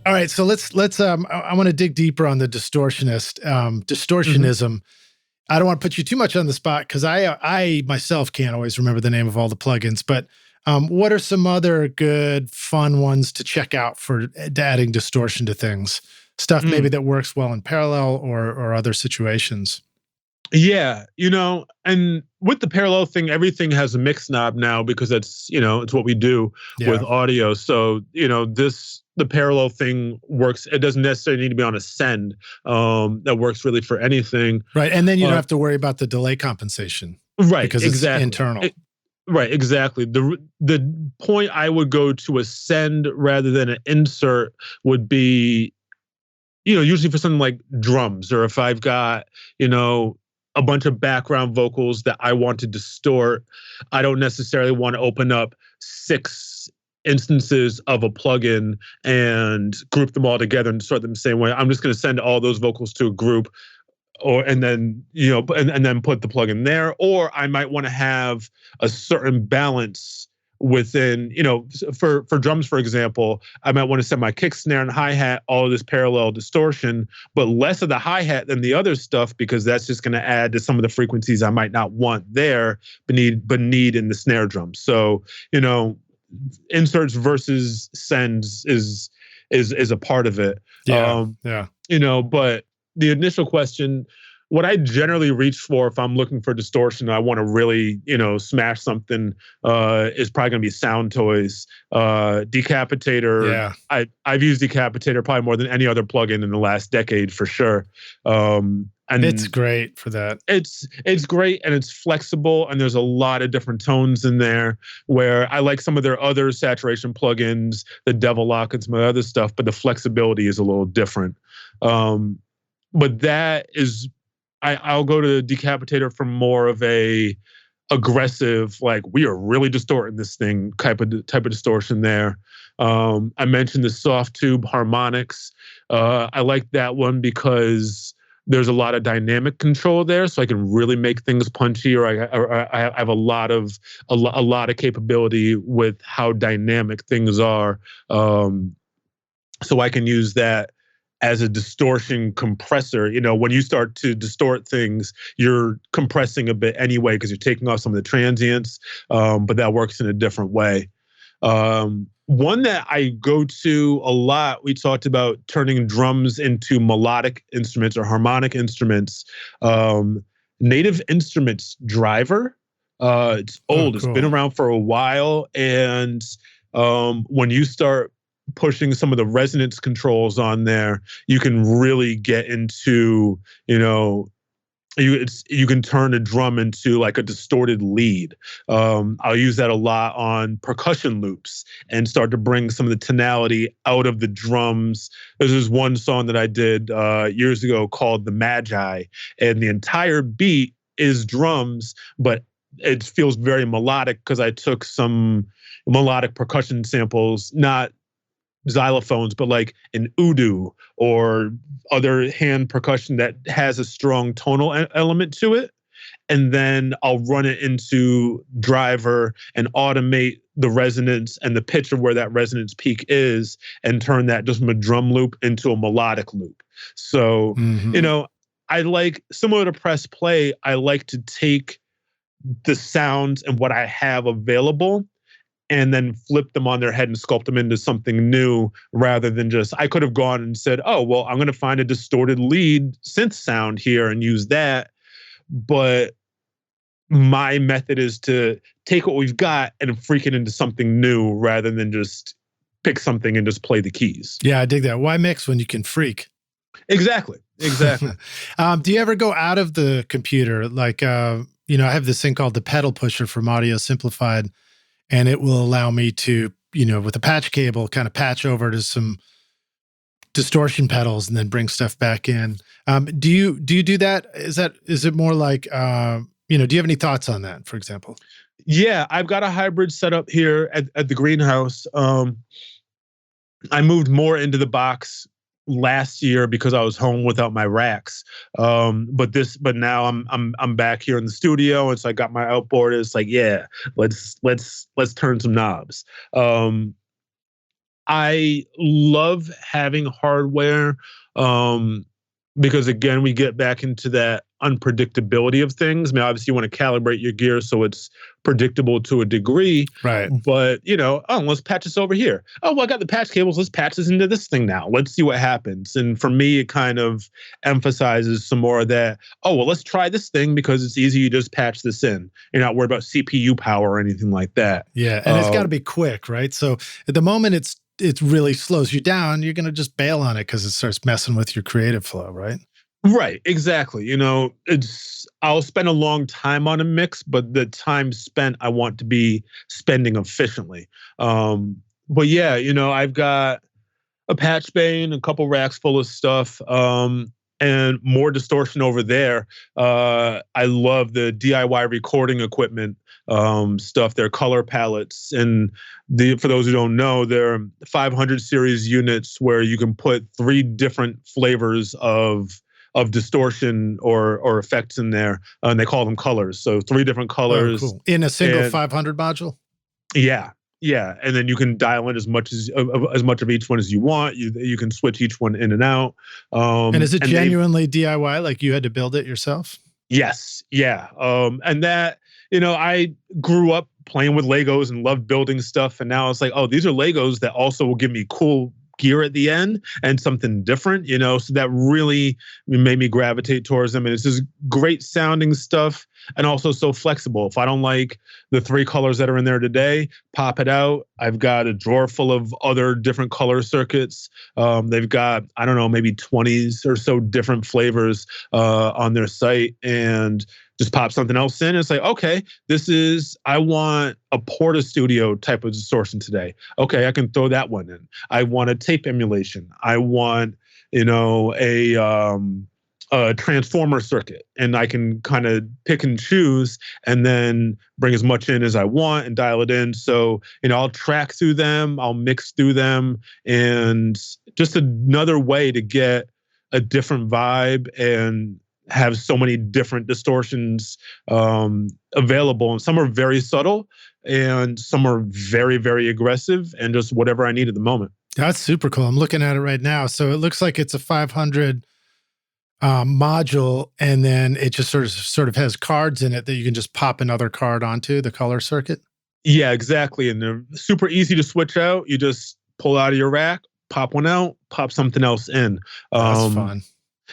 All right, so let's I want to dig deeper on the distortionism. Mm-hmm. I don't want to put you too much on the spot because I myself can't always remember the name of all the plugins, but what are some other good, fun ones to check out for adding distortion to things? Stuff maybe that works well in parallel or other situations. Yeah, and with the parallel thing, everything has a mix knob now because it's what we do with audio. So, the parallel thing works. It doesn't necessarily need to be on a send. That works really for anything. Right, and then you don't have to worry about the delay compensation. Right, because exactly. It's internal. Right, exactly. The point I would go to a send rather than an insert would be, usually for something like drums, or if I've got, a bunch of background vocals that I want to distort, I don't necessarily want to open up 6 instances of a plugin and group them all together and distort them the same way. I'm just going to send all those vocals to a group. And then put the plugin there, or I might want to have a certain balance within, for drums, for example, I might want to send my kick, snare, and hi-hat all of this parallel distortion, but less of the hi-hat than the other stuff because that's just going to add to some of the frequencies I might not want there, but need in the snare drum. So, inserts versus sends is a part of it. But the initial question, what I generally reach for if I'm looking for distortion, I want to really, smash something, is probably going to be Sound Toys, Decapitator. Yeah. I've used Decapitator probably more than any other plugin in the last decade for sure. And it's great for that. It's great and it's flexible and there's a lot of different tones in there where I like some of their other saturation plugins, the Devil Lock and some of the other stuff, but the flexibility is a little different. But that is, I'll go to Decapitator for more of a aggressive, like we are really distorting this thing type of distortion there. I mentioned the soft tube harmonics. I like that one because there's a lot of dynamic control there, so I can really make things punchy, or I have a lot of capability with how dynamic things are. So I can use that as a distortion compressor. When you start to distort things, you're compressing a bit anyway because you're taking off some of the transients, but that works in a different way. One that I go to a lot, we talked about turning drums into melodic instruments or harmonic instruments. Native Instruments Driver. It's old. Cool. It's been around for a while. And when you start pushing some of the resonance controls on there, you can really get into, you can turn a drum into like a distorted lead. I'll use that a lot on percussion loops and start to bring some of the tonality out of the drums. There's one song that I did years ago called The Magi, and the entire beat is drums, but it feels very melodic because I took some melodic percussion samples, not xylophones, but like an oud or other hand percussion that has a strong tonal element to it. And then I'll run it into Driver and automate the resonance and the pitch of where that resonance peak is and turn that just from a drum loop into a melodic loop. So, I like, similar to Press Play, I like to take the sounds and what I have available and then flip them on their head and sculpt them into something new rather than just, I could have gone and said, oh, well, I'm going to find a distorted lead synth sound here and use that. But my method is to take what we've got and freak it into something new rather than just pick something and just play the keys. Yeah, I dig that. Why mix when you can freak? Exactly. Do you ever go out of the computer? Like, I have this thing called the pedal pusher from Audio Simplified, and it will allow me to, with a patch cable, kind of patch over to some distortion pedals and then bring stuff back in. Do you do that? Is it more like, do you have any thoughts on that, for example? Yeah, I've got a hybrid setup here at the greenhouse. I moved more into the box last year because I was home without my racks. But now I'm back here in the studio, and so I got my outboard. It's like, yeah, let's turn some knobs. I love having hardware because, again, we get back into that unpredictability of things. I mean, obviously you want to calibrate your gear so it's predictable to a degree, right? But let's patch this over here. Oh, well, I got the patch cables. Let's patch this into this thing now. Let's see what happens. And for me, it kind of emphasizes some more of that. Oh, well, let's try this thing because it's easy. You just patch this in. You're not worried about CPU power or anything like that. Yeah, and it's got to be quick, right? So at the moment, it really slows you down. You're going to just bail on it because it starts messing with your creative flow, right? Right, exactly. I'll spend a long time on a mix, but the time spent I want to be spending efficiently. But yeah, I've got a patch bay and a couple racks full of stuff, and more distortion over there. I love the DIY recording equipment stuff. They're color palettes, and for those who don't know, they're 500 series units where you can put 3 different flavors of distortion or effects in there, and they call them colors. So 3 different colors. Oh, cool. In a single 500 module? Yeah. And then you can dial in as much of each one as you want. You can switch each one in and out. And is it genuinely DIY? Like you had to build it yourself? Yes. Yeah. And that, I grew up playing with Legos and loved building stuff. And now it's like, oh, these are Legos that also will give me cool gear at the end and something different, so that really made me gravitate towards them. And it's just great sounding stuff and also so flexible. If I don't like the 3 colors that are in there today, pop it out. I've got a drawer full of other different color circuits. They've got, I don't know, maybe 20s or so different flavors on their site, and just pop something else in. It's like, okay, I want a Porta Studio type of distortion today. Okay, I can throw that one in. I want a tape emulation. I want, a transformer circuit, and I can kind of pick and choose and then bring as much in as I want and dial it in. So, I'll track through them, I'll mix through them, and just another way to get a different vibe and have so many different distortions available. And some are very subtle and some are very, very aggressive, and just whatever I need at the moment. That's super cool. I'm looking at it right now. So it looks like it's a 500 module, and then it just sort of has cards in it that you can just pop another card onto the color circuit. Yeah, exactly. And they're super easy to switch out. You just pull out of your rack, pop one out, pop something else in. That's fun.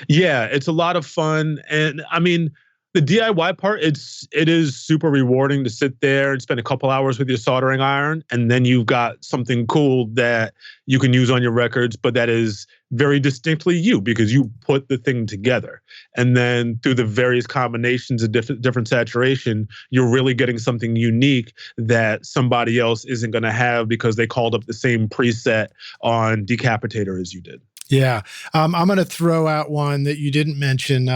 Yeah, it's a lot of fun. And I mean, The DIY part, it is super rewarding to sit there and spend a couple hours with your soldering iron, and then you've got something cool that you can use on your records, but that is very distinctly you because you put the thing together. And then through the various combinations of different saturation, you're really getting something unique that somebody else isn't going to have because they called up the same preset on Decapitator as you did. Yeah. I'm going to throw out one that you didn't mention.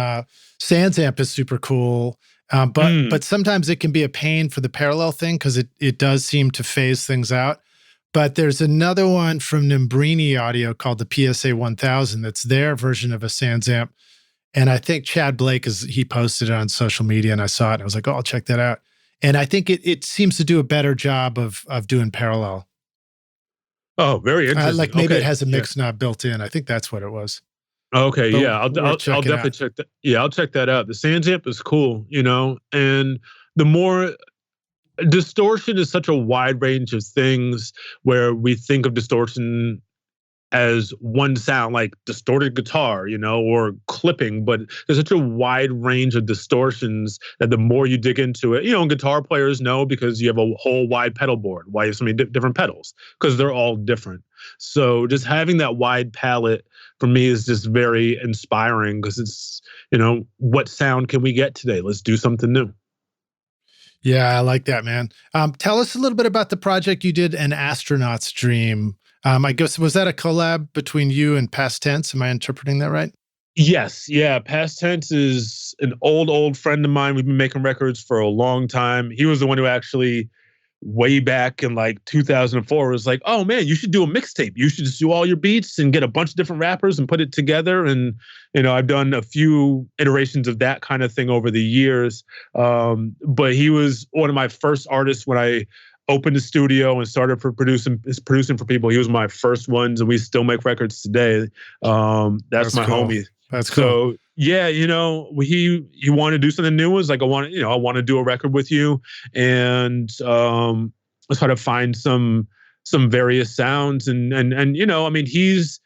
SansAmp is super cool, but sometimes it can be a pain for the parallel thing because it does seem to phase things out. But there's another one from Nimbrini Audio called the PSA 1000 that's their version of a SansAmp. And I think Chad Blake, he posted it on social media and I saw it and I was like, oh, I'll check that out. And I think it seems to do a better job of doing parallel. Oh, very interesting. Like maybe it has a mix knob built in. I think that's what it was. Okay, But yeah, I'll definitely check that. Yeah, I'll check that out. The SansAmp is cool, and the more distortion is such a wide range of things where we think of distortion as one sound, like distorted guitar, or clipping, but there's such a wide range of distortions that the more you dig into it, and guitar players know because you have a whole wide pedal board. Why you have so many different pedals? Because they're all different. So just having that wide palette for me is just very inspiring because it's, what sound can we get today? Let's do something new. Yeah, I like that, man. Tell us a little bit about the project you did, An Astronaut's Dream. I guess, was that a collab between you and Past Tense? Am I interpreting that right? Yes. Yeah. Past Tense is an old friend of mine. We've been making records for a long time. He was the one who actually, way back in like 2004, was like, oh man, you should do a mixtape. You should just do all your beats and get a bunch of different rappers and put it together. And, I've done a few iterations of that kind of thing over the years. But he was one of my first artists when I opened a studio and started producing for people. He was my first ones, and we still make records today. That's my cool. homie. That's cool. So yeah, he wanted to do something new. It was like, I want to do a record with you, and let's try to find some various sounds. And I mean, he's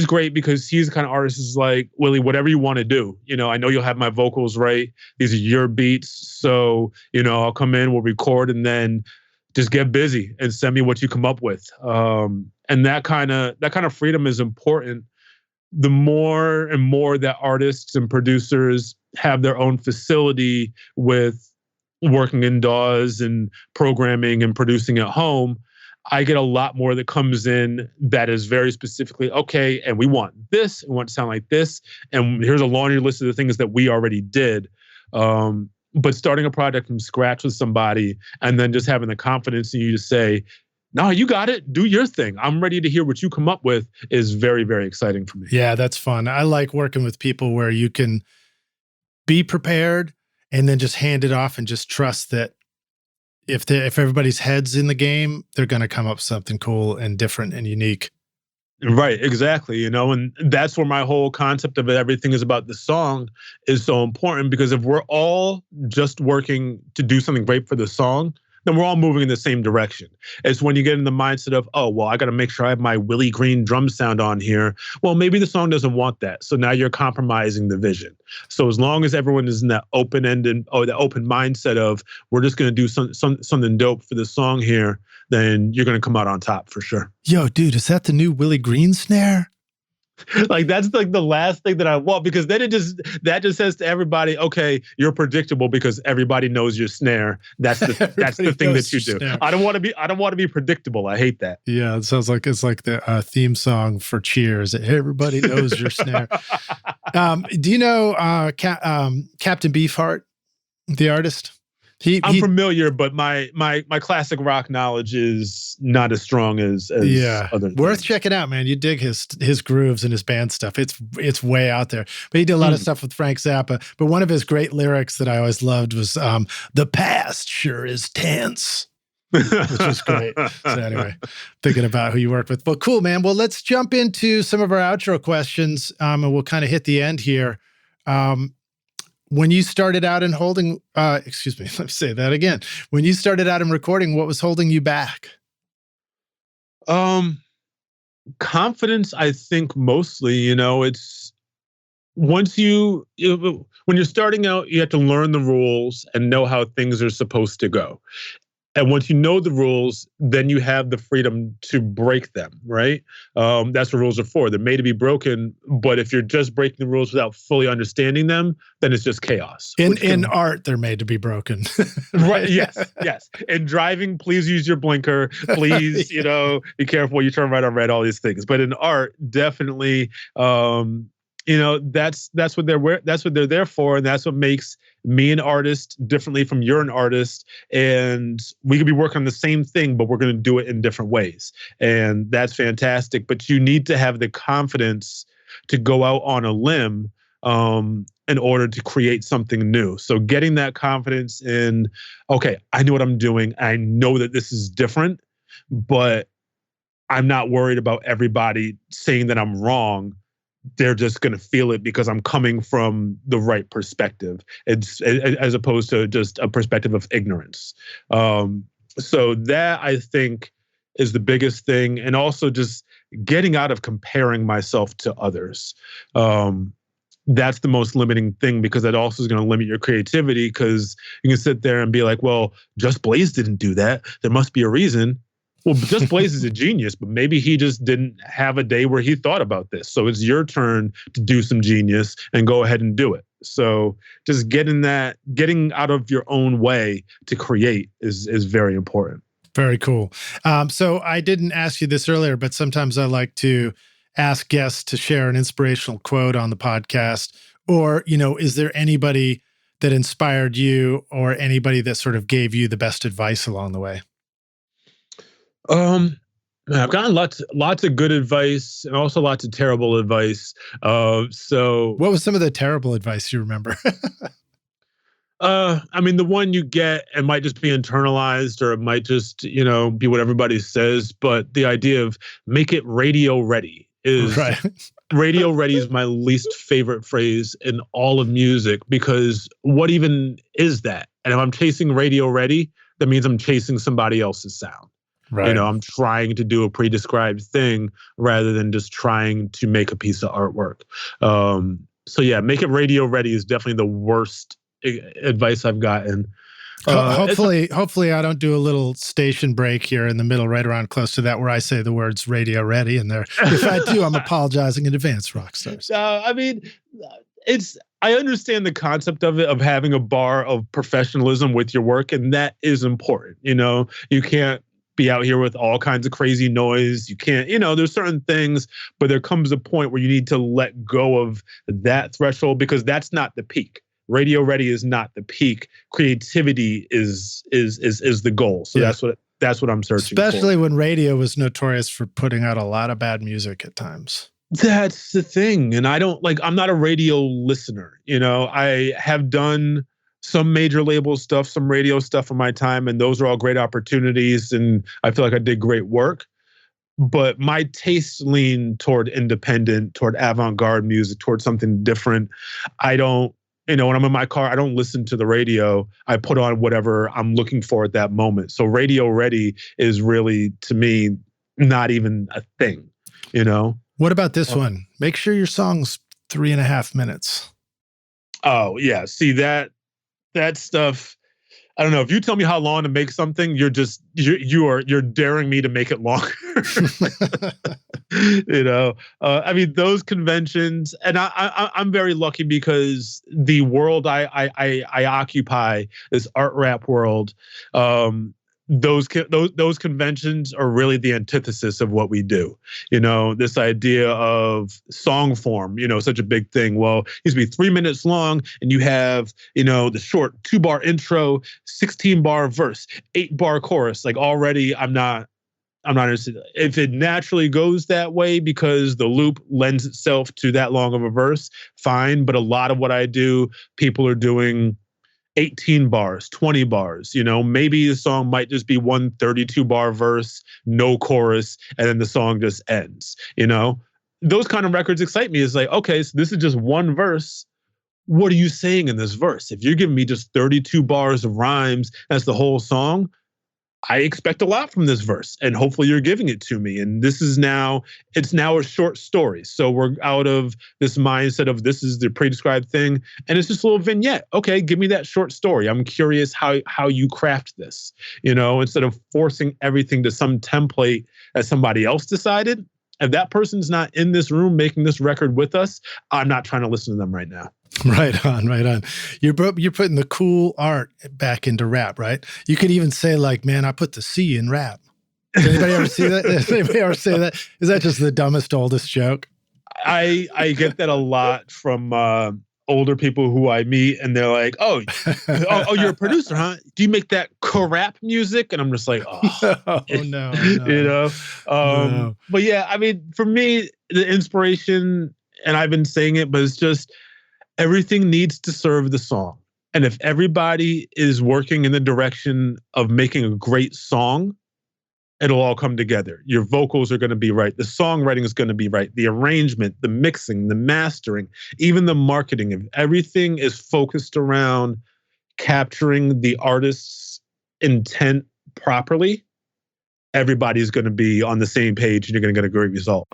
great because he's the kind of artist who's like, Willie, whatever you want to do. I know you'll have my vocals right. These are your beats, so I'll come in, we'll record, and then just get busy and send me what you come up with. And that kind of freedom is important. The more and more that artists and producers have their own facility with working in DAWs and programming and producing at home, I get a lot more that comes in that is very specifically, okay, and we want this, we want to sound like this, and here's a laundry list of the things that we already did. But starting a project from scratch with somebody and then just having the confidence in you to say, no, you got it. Do your thing. I'm ready to hear what you come up with is very, very exciting for me. Yeah, that's fun. I like working with people where you can be prepared and then just hand it off and just trust that if everybody's head's in the game, they're going to come up with something cool and different and unique. Right, exactly. And that's where my whole concept of everything is about the song is so important, because if we're all just working to do something great for the song, then we're all moving in the same direction. It's when you get in the mindset of, oh, well, I got to make sure I have my Willie Green drum sound on here. Well, maybe the song doesn't want that. So now you're compromising the vision. So as long as everyone is in that open-ended or the open mindset of, we're just going to do something dope for the song here, then you're going to come out on top for sure. Yo, dude, is that the new Willie Green snare? Like, that's like the last thing that I want, because then that just says to everybody, okay, you're predictable because everybody knows your snare. That's the thing that you do. Snare. I don't want to be predictable. I hate that. Yeah, it sounds like it's like the theme song for Cheers. Everybody knows your snare. Do you know Captain Beefheart, the artist? I'm familiar, but my classic rock knowledge is not as strong as other things. Worth checking out, man. You dig his grooves and his band stuff. It's way out there. But he did a lot of stuff with Frank Zappa. But one of his great lyrics that I always loved was "The past sure is tense," which is great. So anyway, thinking about who you worked with. Well, cool, man. Well, let's jump into some of our outro questions, and we'll kind of hit the end here. When you started out in holding, excuse me, let's say that again. When you started out in recording, what was holding you back? Confidence, I think mostly, once when you're starting out, you have to learn the rules and know how things are supposed to go. And once you know the rules, then you have the freedom to break them, right? That's what rules are for. They're made to be broken, but if you're just breaking the rules without fully understanding them, then it's just chaos. In art, they're made to be broken. Right? Yes, yes. In driving, please use your blinker. Please, be careful when you turn right on red, all these things. But in art, definitely, that's what they're there for, and that's what makes me an artist differently from you're an artist. And we could be working on the same thing, but we're going to do it in different ways, and that's fantastic. But you need to have the confidence to go out on a limb in order to create something new. So getting that confidence in, okay, I know what I'm doing. I know that this is different, but I'm not worried about everybody saying that I'm wrong. They're just going to feel it because I'm coming from the right perspective. It's as opposed to just a perspective of ignorance. So that, I think, is the biggest thing. And also just getting out of comparing myself to others. That's the most limiting thing, because that also is going to limit your creativity, because you can sit there and be like, well, Just Blaze didn't do that. There must be a reason. Well, Just Blaze is a genius, but maybe he just didn't have a day where he thought about this. So it's your turn to do some genius and go ahead and do it. So just getting out of your own way to create is very important. Very cool. So I didn't ask you this earlier, but sometimes I like to ask guests to share an inspirational quote on the podcast. Or, is there anybody that inspired you, or anybody that sort of gave you the best advice along the way? I've gotten lots of good advice and also lots of terrible advice. So what was some of the terrible advice you remember? The one you get, it might just be internalized, or it might just, be what everybody says. But the idea of make it radio ready is right. Radio ready is my least favorite phrase in all of music, because what even is that? And if I'm chasing radio ready, that means I'm chasing somebody else's sound. Right. I'm trying to do a pre-described thing rather than just trying to make a piece of artwork. So yeah, make it radio ready is definitely the worst advice I've gotten. Hopefully I don't do a little station break here in the middle, right around close to that, where I say the words radio ready in there. If I do, I'm apologizing in advance, Rockstars. I understand the concept of it, of having a bar of professionalism with your work, and that is important. You can't be out here with all kinds of crazy noise. You can't, there's certain things, but there comes a point where you need to let go of that threshold, because that's not the peak. Radio ready is not the peak. Creativity is the goal. So yeah. That's what I'm searching for. Especially when radio was notorious for putting out a lot of bad music at times. That's the thing. And I'm not a radio listener. I have done some major label stuff, some radio stuff in my time, and those are all great opportunities, and I feel like I did great work. But my tastes lean toward independent, toward avant-garde music, toward something different. I don't, when I'm in my car, I don't listen to the radio. I put on whatever I'm looking for at that moment. So radio ready is really, to me, not even a thing, What about this one? Make sure your song's 3.5 minutes. Oh, yeah. See, that stuff, I don't know. If you tell me how long to make something, you're daring me to make it longer. Those conventions, and I'm very lucky, because the world I occupy, this art rap world, those conventions are really the antithesis of what we do. This idea of song form, such a big thing. Well, it used to be 3 minutes long, and you have, the short 2-bar intro, 16-bar verse, 8-bar chorus. Like, already I'm not interested. If it naturally goes that way because the loop lends itself to that long of a verse, fine. But a lot of what I do, people are doing 18 bars, 20 bars, maybe the song might just be one 32-bar verse, no chorus, and then the song just ends, Those kind of records excite me. It's like, okay, so this is just one verse. What are you saying in this verse? If you're giving me just 32 bars of rhymes, that's the whole song, I expect a lot from this verse, and hopefully you're giving it to me. And it's now a short story. So we're out of this mindset of this is the pre-described thing, and it's just a little vignette. Okay, give me that short story. I'm curious how you craft this, instead of forcing everything to some template that somebody else decided. If that person's not in this room making this record with us, I'm not trying to listen to them right now. Right on, right on. You're putting the cool art back into rap, right? You could even say like, man, I put the C in rap. Does anybody ever see that? Does anybody ever say that? Is that just the dumbest, oldest joke? I get that a lot from older people who I meet, and they're like, oh, you're a producer, huh? Do you make that rap music? And I'm just like, oh, no. No. But yeah, I mean, for me, the inspiration, and I've been saying it, but it's just everything needs to serve the song. And if everybody is working in the direction of making a great song, it'll all come together. Your vocals are going to be right. The songwriting is going to be right. The arrangement, the mixing, the mastering, even the marketing. If everything is focused around capturing the artist's intent properly, everybody's going to be on the same page and you're going to get a great result.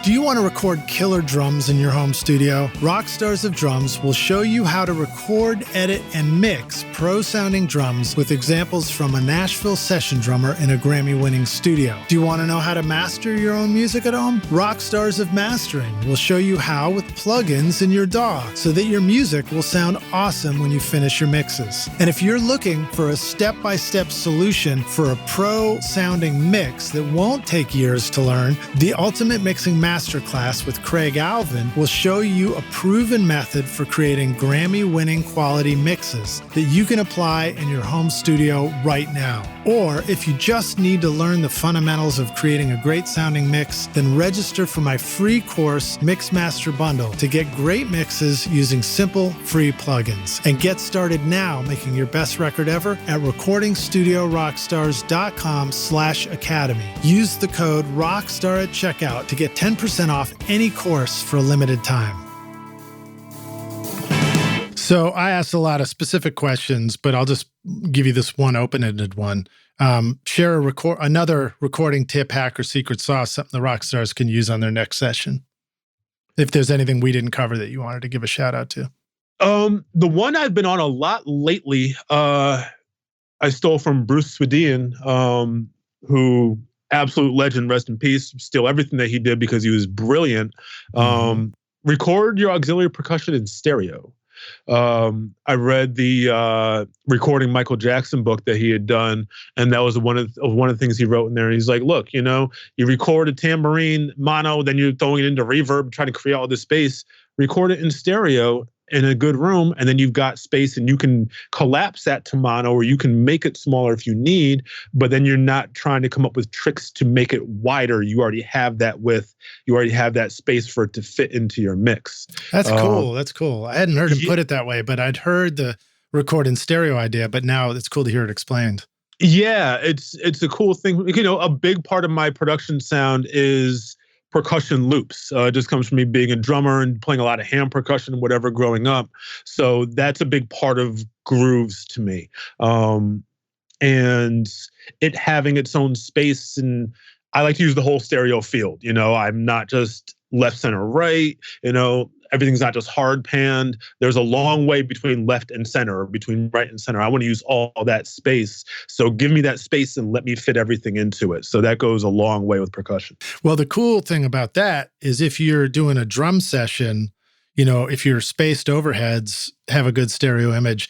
Do you want to record killer drums in your home studio? Rockstars of Drums will show you how to record, edit, and mix pro-sounding drums with examples from a Nashville session drummer in a Grammy-winning studio. Do you want to know how to master your own music at home? Rockstars of Mastering will show you how with plugins in your DAW so that your music will sound awesome when you finish your mixes. And if you're looking for a step-by-step solution for a pro-sounding mix that won't take years to learn, the Ultimate Mixing Masterclass with Craig Alvin will show you a proven method for creating Grammy-winning quality mixes that you can apply in your home studio right now. Or if you just need to learn the fundamentals of creating a great sounding mix, then register for my free course Mix Master Bundle to get great mixes using simple free plugins. And get started now making your best record ever at recordingstudiorockstars.com/academy. Use the code ROCKSTAR at checkout to get 10% off any course for a limited time. So I asked a lot of specific questions, but I'll just give you this one open-ended one. Share another recording tip, hack, or secret sauce, something the rock stars can use on their next session. If there's anything we didn't cover that you wanted to give a shout out to. The one I've been on a lot lately, I stole from Bruce Swedian, who absolute legend, rest in peace, steal everything that he did because he was brilliant. Record your auxiliary percussion in stereo. I read the Recording Michael Jackson book that he had done, and that was one of the things he wrote in there. He's like, look, you record a tambourine mono, then you're throwing it into reverb, trying to create all this space. Record it in stereo in a good room, and then you've got space, and you can collapse that to mono, or you can make it smaller if you need, but then you're not trying to come up with tricks to make it wider. You already have that width. You already have that space for it to fit into your mix. That's cool. That's cool. I hadn't heard him put it that way, but I'd heard the record in stereo idea, but now it's cool to hear it explained. Yeah, it's a cool thing. A big part of my production sound is percussion loops. It just comes from me being a drummer and playing a lot of hand percussion, whatever, growing up. So that's a big part of grooves to me. And it having its own space, and I like to use the whole stereo field. I'm not just left, center, right. Everything's not just hard panned. There's a long way between left and center, or between right and center. I want to use all that space. So give me that space and let me fit everything into it. So that goes a long way with percussion. Well, the cool thing about that is if you're doing a drum session, if your spaced overheads have a good stereo image,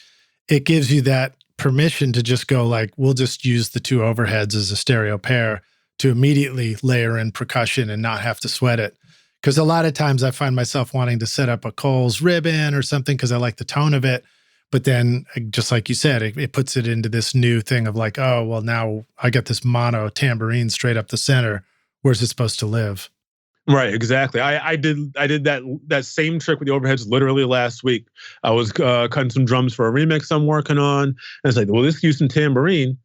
it gives you that permission to just go like, we'll just use the two overheads as a stereo pair to immediately layer in percussion and not have to sweat it. Because a lot of times I find myself wanting to set up a Cole's ribbon or something because I like the tone of it. But then, just like you said, it puts it into this new thing of like, oh, well, now I got this mono tambourine straight up the center. Where's it supposed to live? Right, exactly. I did that same trick with the overheads literally last week. I was cutting some drums for a remix I'm working on. And it's like, well, let's use some tambourine.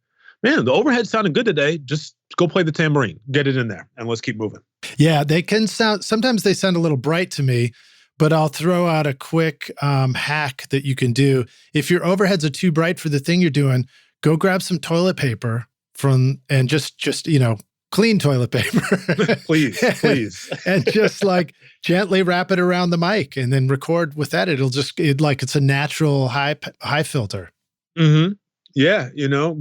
Man, the overhead sounded good today. Just go play the tambourine, get it in there, and let's keep moving. Yeah, they can sound, sometimes they sound a little bright to me, But I'll throw out a quick hack that you can do. If your overheads are too bright for the thing you're doing, go grab some toilet paper and just clean toilet paper. Please. And just like gently wrap it around the mic and then record with that. It's a natural high filter. Mm-hmm. Yeah,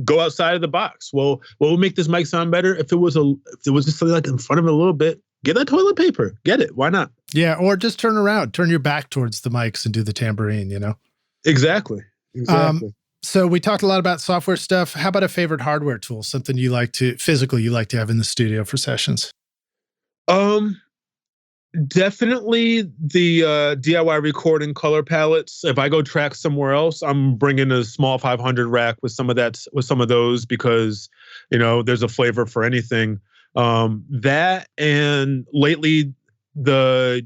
go outside of the box. Well, what would make this mic sound better if it was just something like in front of it a little bit? Get that toilet paper. Get it. Why not? Yeah, or just turn around, turn your back towards the mics and do the tambourine, Exactly. So we talked a lot about software stuff. How about a favorite hardware tool, something you like to have in the studio for sessions? Definitely the DIY recording color palettes. If I go track somewhere else, I'm bringing a small 500 rack with some of those because, there's a flavor for anything. That and lately the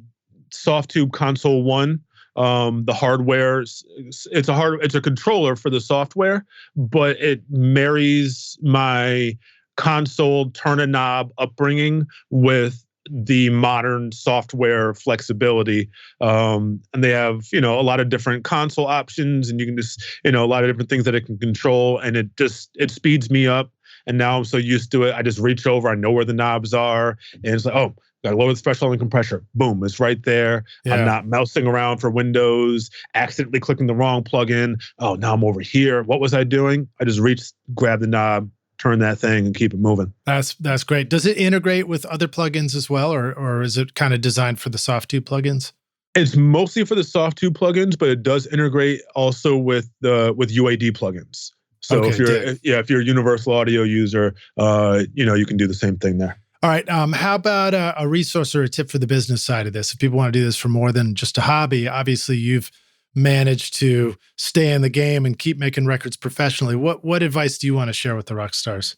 Softube Console 1, the hardware, it's a controller for the software, but it marries my console turn a knob upbringing with the modern software flexibility. And they have, a lot of different console options, and you can just, a lot of different things that it can control, and it speeds me up. And now I'm so used to it, I just reach over, I know where the knobs are, and it's like, oh, gotta lower the threshold and compressor. Boom, it's right there. Yeah. I'm not mousing around for windows, accidentally clicking the wrong plugin. Oh, now I'm over here. What was I doing? I just grab the knob, turn that thing, and keep it moving. That's great. Does it integrate with other plugins as well, or is it kind of designed for the Softube plugins? It's mostly for the Softube plugins, but it does integrate also with UAD plugins. So okay, if you're a Universal Audio user, you can do the same thing there. All right. How about a resource or a tip for the business side of this? If people want to do this for more than just a hobby, obviously you've managed to stay in the game and keep making records professionally. What advice do you want to share with the rock stars?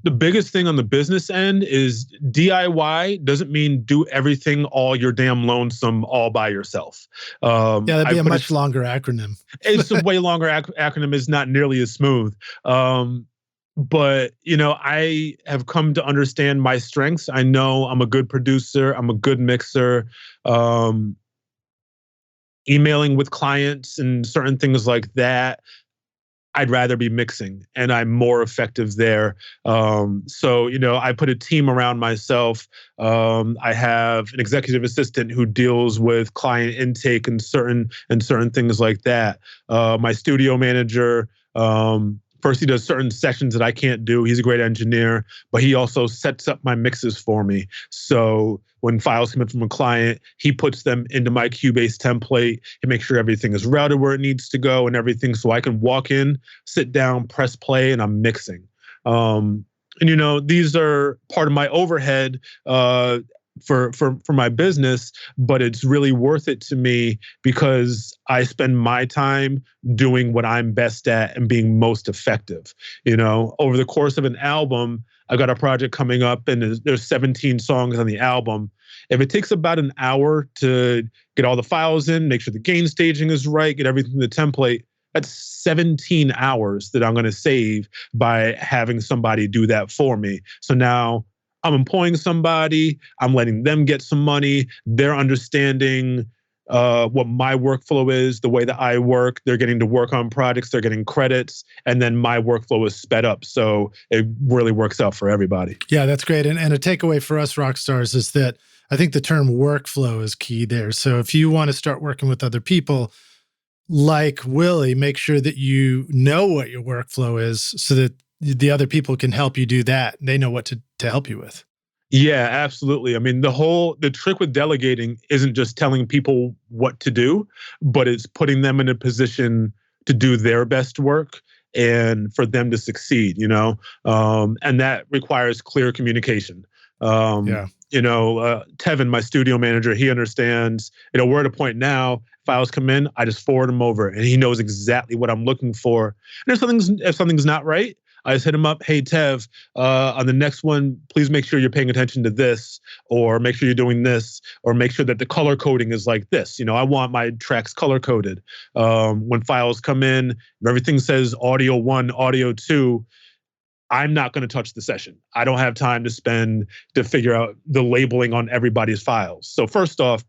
The biggest thing on the business end is DIY doesn't mean do everything all your damn lonesome all by yourself. That'd be a much longer acronym. It's a way longer acronym. Is not nearly as smooth. But, I have come to understand my strengths. I know I'm a good producer. I'm a good mixer. Emailing with clients and certain things like that, I'd rather be mixing, and I'm more effective there. So, I put a team around myself. I have an executive assistant who deals with client intake and certain things like that. My studio manager, first, he does certain sessions that I can't do. He's a great engineer, but he also sets up my mixes for me. So when files come in from a client, he puts them into my Cubase template. He makes sure everything is routed where it needs to go and everything, so I can walk in, sit down, press play, and I'm mixing. And these are part of my overhead for my business, but it's really worth it to me because I spend my time doing what I'm best at and being most effective. Over the course of an album, I've got a project coming up, and there's 17 songs on the album. If it takes about an hour to get all the files in, make sure the gain staging is right, get everything in the template, that's 17 hours that I'm going to save by having somebody do that for me. So now I'm employing somebody, I'm letting them get some money, they're understanding what my workflow is, the way that I work, they're getting to work on projects, they're getting credits, and then my workflow is sped up. So it really works out for everybody. Yeah, that's great. And a takeaway for us rock stars is that I think the term workflow is key there. So if you want to start working with other people like Willie, make sure that you know what your workflow is so that the other people can help you do that. They know what to help you with. Yeah, absolutely. I mean, the trick with delegating isn't just telling people what to do, but it's putting them in a position to do their best work and for them to succeed, and that requires clear communication. Tevin, my studio manager, he understands, we're at a point now, files come in, I just forward them over and he knows exactly what I'm looking for. And if something's not right, I just hit him up. Hey, Tev, on the next one, please make sure you're paying attention to this, or make sure you're doing this, or make sure that the color coding is like this. I want my tracks color coded. When files come in, if everything says audio 1, audio 2, I'm not going to touch the session. I don't have time to spend to figure out the labeling on everybody's files. So first off,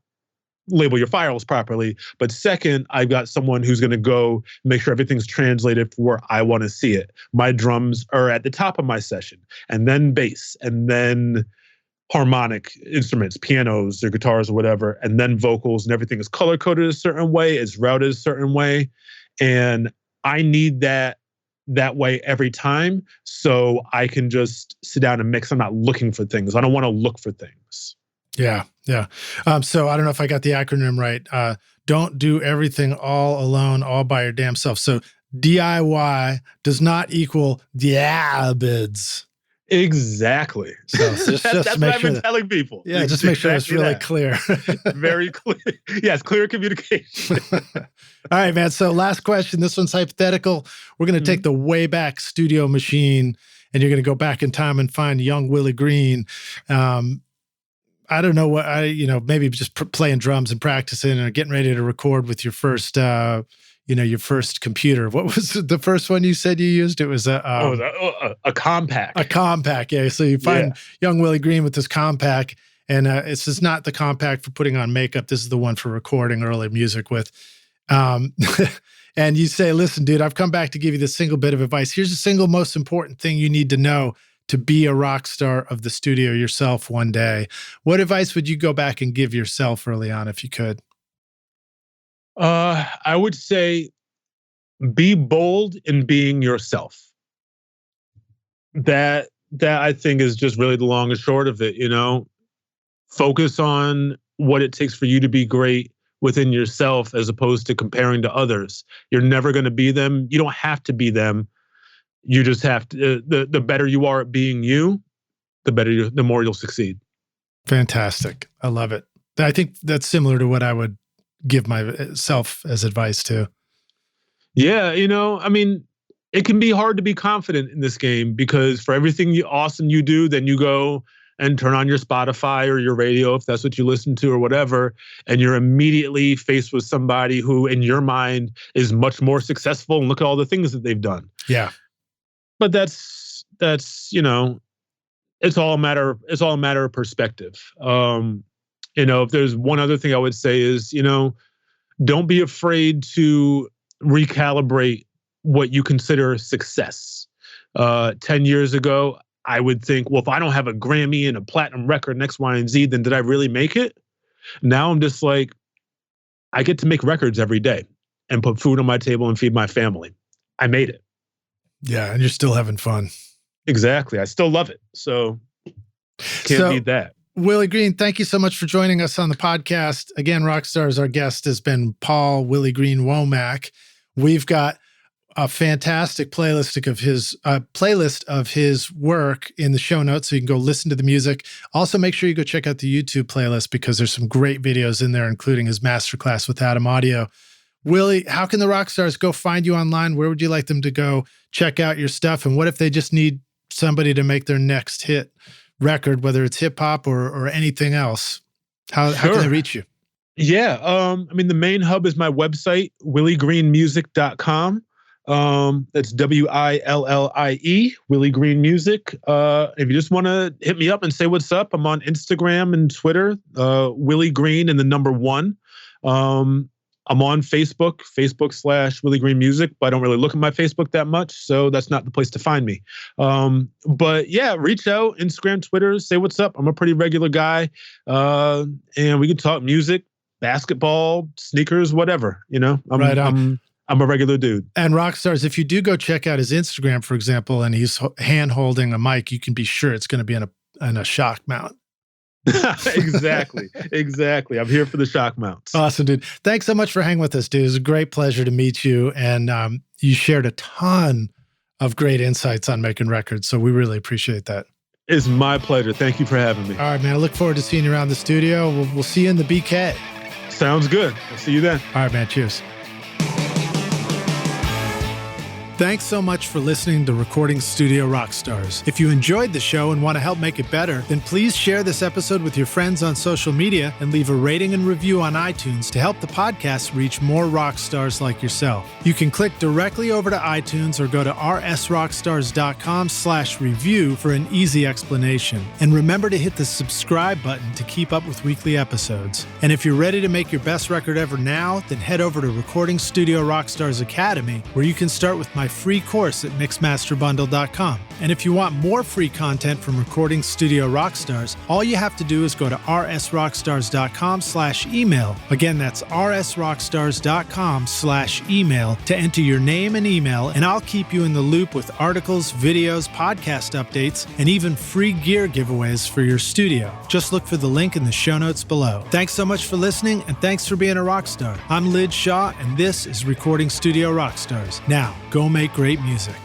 label your files properly. But second, I've got someone who's going to go make sure everything's translated for where I want to see it. My drums are at the top of my session, and then bass, and then harmonic instruments, pianos or guitars or whatever, and then vocals, and everything is color coded a certain way, it's routed a certain way. And I need that way every time, so I can just sit down and mix. I'm not looking for things. I don't want to look for things. Yeah. So I don't know if I got the acronym right. Don't do everything all alone, all by your damn self. So DIY does not equal diabids. Exactly. So just that's to what make I've sure been telling people. Yeah, just make sure it's really that. clear. Very clear. Yes, clear communication. All right, man. So last question. This one's hypothetical. We're going to take the Wayback Studio machine, and you're going to go back in time and find young Willie Green. I don't know what maybe just playing drums and practicing or getting ready to record with your first, your first computer. What was the first one you said you used? It was a Compact. A Compact, yeah. So you find young Willie Green with this Compact, and this is not the Compact for putting on makeup. This is the one for recording early music with. And you say, listen, dude, I've come back to give you the single bit of advice. Here's the single most important thing you need to know to be a rock star of the studio yourself one day. What advice would you go back and give yourself early on if you could? I would say be bold in being yourself. That I think is just really the long and short of it, Focus on what it takes for you to be great within yourself as opposed to comparing to others. You're never going to be them. You don't have to be them. You just have to, the better you are at being you, the more you'll succeed. Fantastic. I love it. I think that's similar to what I would give myself as advice too. Yeah. It can be hard to be confident in this game because for everything awesome you do, then you go and turn on your Spotify or your radio, if that's what you listen to or whatever, and you're immediately faced with somebody who in your mind is much more successful, and look at all the things that they've done. Yeah. But that's it's all a matter of perspective. If there's one other thing I would say is, don't be afraid to recalibrate what you consider success. 10 years ago, I would think, well, if I don't have a Grammy and a platinum record and X, Y, and Z, then did I really make it? Now I'm just like, I get to make records every day and put food on my table and feed my family. I made it. Yeah, and you're still having fun. Exactly. I still love it. So can't beat that. Willie Green, thank you so much for joining us on the podcast. Again, Rockstars, our guest has been Paul Willie Green Womack. We've got a fantastic playlist of his work in the show notes, so you can go listen to the music. Also, make sure you go check out the YouTube playlist because there's some great videos in there, including his masterclass with Adam Audio. Willie, how can the Rockstars go find you online? Where would you like them to go check out your stuff? And what if they just need somebody to make their next hit record, whether it's hip hop or anything else? How can they reach you? Yeah. The main hub is my website, williegreenmusic.com. That's WILLIE, Willie Green Music. If you just want to hit me up and say what's up, I'm on Instagram and Twitter, Willie Green and the number 1. I'm on Facebook / Willie Green Music, but I don't really look at my Facebook that much, so that's not the place to find me. But yeah, reach out, Instagram, Twitter, say what's up. I'm a pretty regular guy, and we can talk music, basketball, sneakers, whatever. I'm a regular dude. And Rockstars, if you do go check out his Instagram, for example, and he's hand holding a mic, you can be sure it's going to be in a shock mount. Exactly. I'm here for the shock mounts. Awesome, dude. Thanks so much for hanging with us, dude. It was a great pleasure to meet you. And you shared a ton of great insights on making records. So we really appreciate that. It's my pleasure. Thank you for having me. All right, man. I look forward to seeing you around the studio. We'll see you in the BK. Sounds good. I'll see you then. All right, man. Cheers. Thanks so much for listening to Recording Studio Rockstars. If you enjoyed the show and want to help make it better, then please share this episode with your friends on social media and leave a rating and review on iTunes to help the podcast reach more rock stars like yourself. You can click directly over to iTunes or go to rsrockstars.com/review for an easy explanation. And remember to hit the subscribe button to keep up with weekly episodes. And if you're ready to make your best record ever now, then head over to Recording Studio Rockstars Academy, where you can start with my free course at mixmasterbundle.com. And if you want more free content from Recording Studio Rockstars, all you have to do is go to rsrockstars.com/email. Again, that's rsrockstars.com/email to enter your name and email, and I'll keep you in the loop with articles, videos, podcast updates, and even free gear giveaways for your studio. Just look for the link in the show notes below. Thanks so much for listening, and thanks for being a rock star. I'm Lid Shaw, and this is Recording Studio Rockstars. Now, go make great music.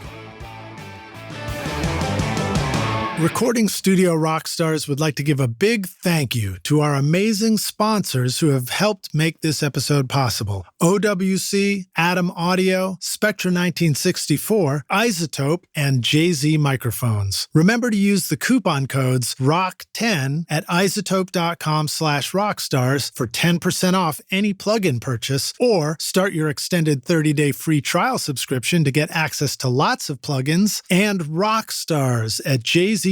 Recording Studio Rockstars would like to give a big thank you to our amazing sponsors who have helped make this episode possible. OWC, Atom Audio, Spectra 1964, Isotope, and JZ Microphones. Remember to use the coupon codes ROCK10 at isotope.com/rockstars for 10% off any plugin purchase, or start your extended 30-day free trial subscription to get access to lots of plugins, and Rockstars at jzmic.com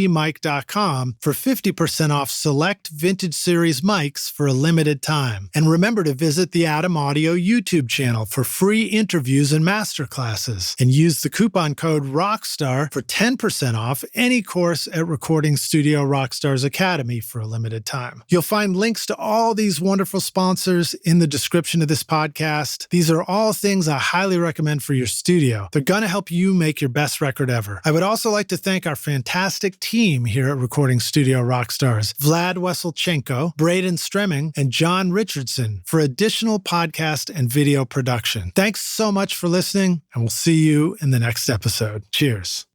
for 50% off select vintage series mics for a limited time. And remember to visit the Atom Audio YouTube channel for free interviews and masterclasses, and use the coupon code ROCKSTAR for 10% off any course at Recording Studio Rockstars Academy for a limited time. You'll find links to all these wonderful sponsors in the description of this podcast. These are all things I highly recommend for your studio. They're going to help you make your best record ever. I would also like to thank our fantastic team here at Recording Studio Rockstars, Vlad Weselchenko, Braden Stremming, and John Richardson, for additional podcast and video production. Thanks so much for listening, and we'll see you in the next episode. Cheers.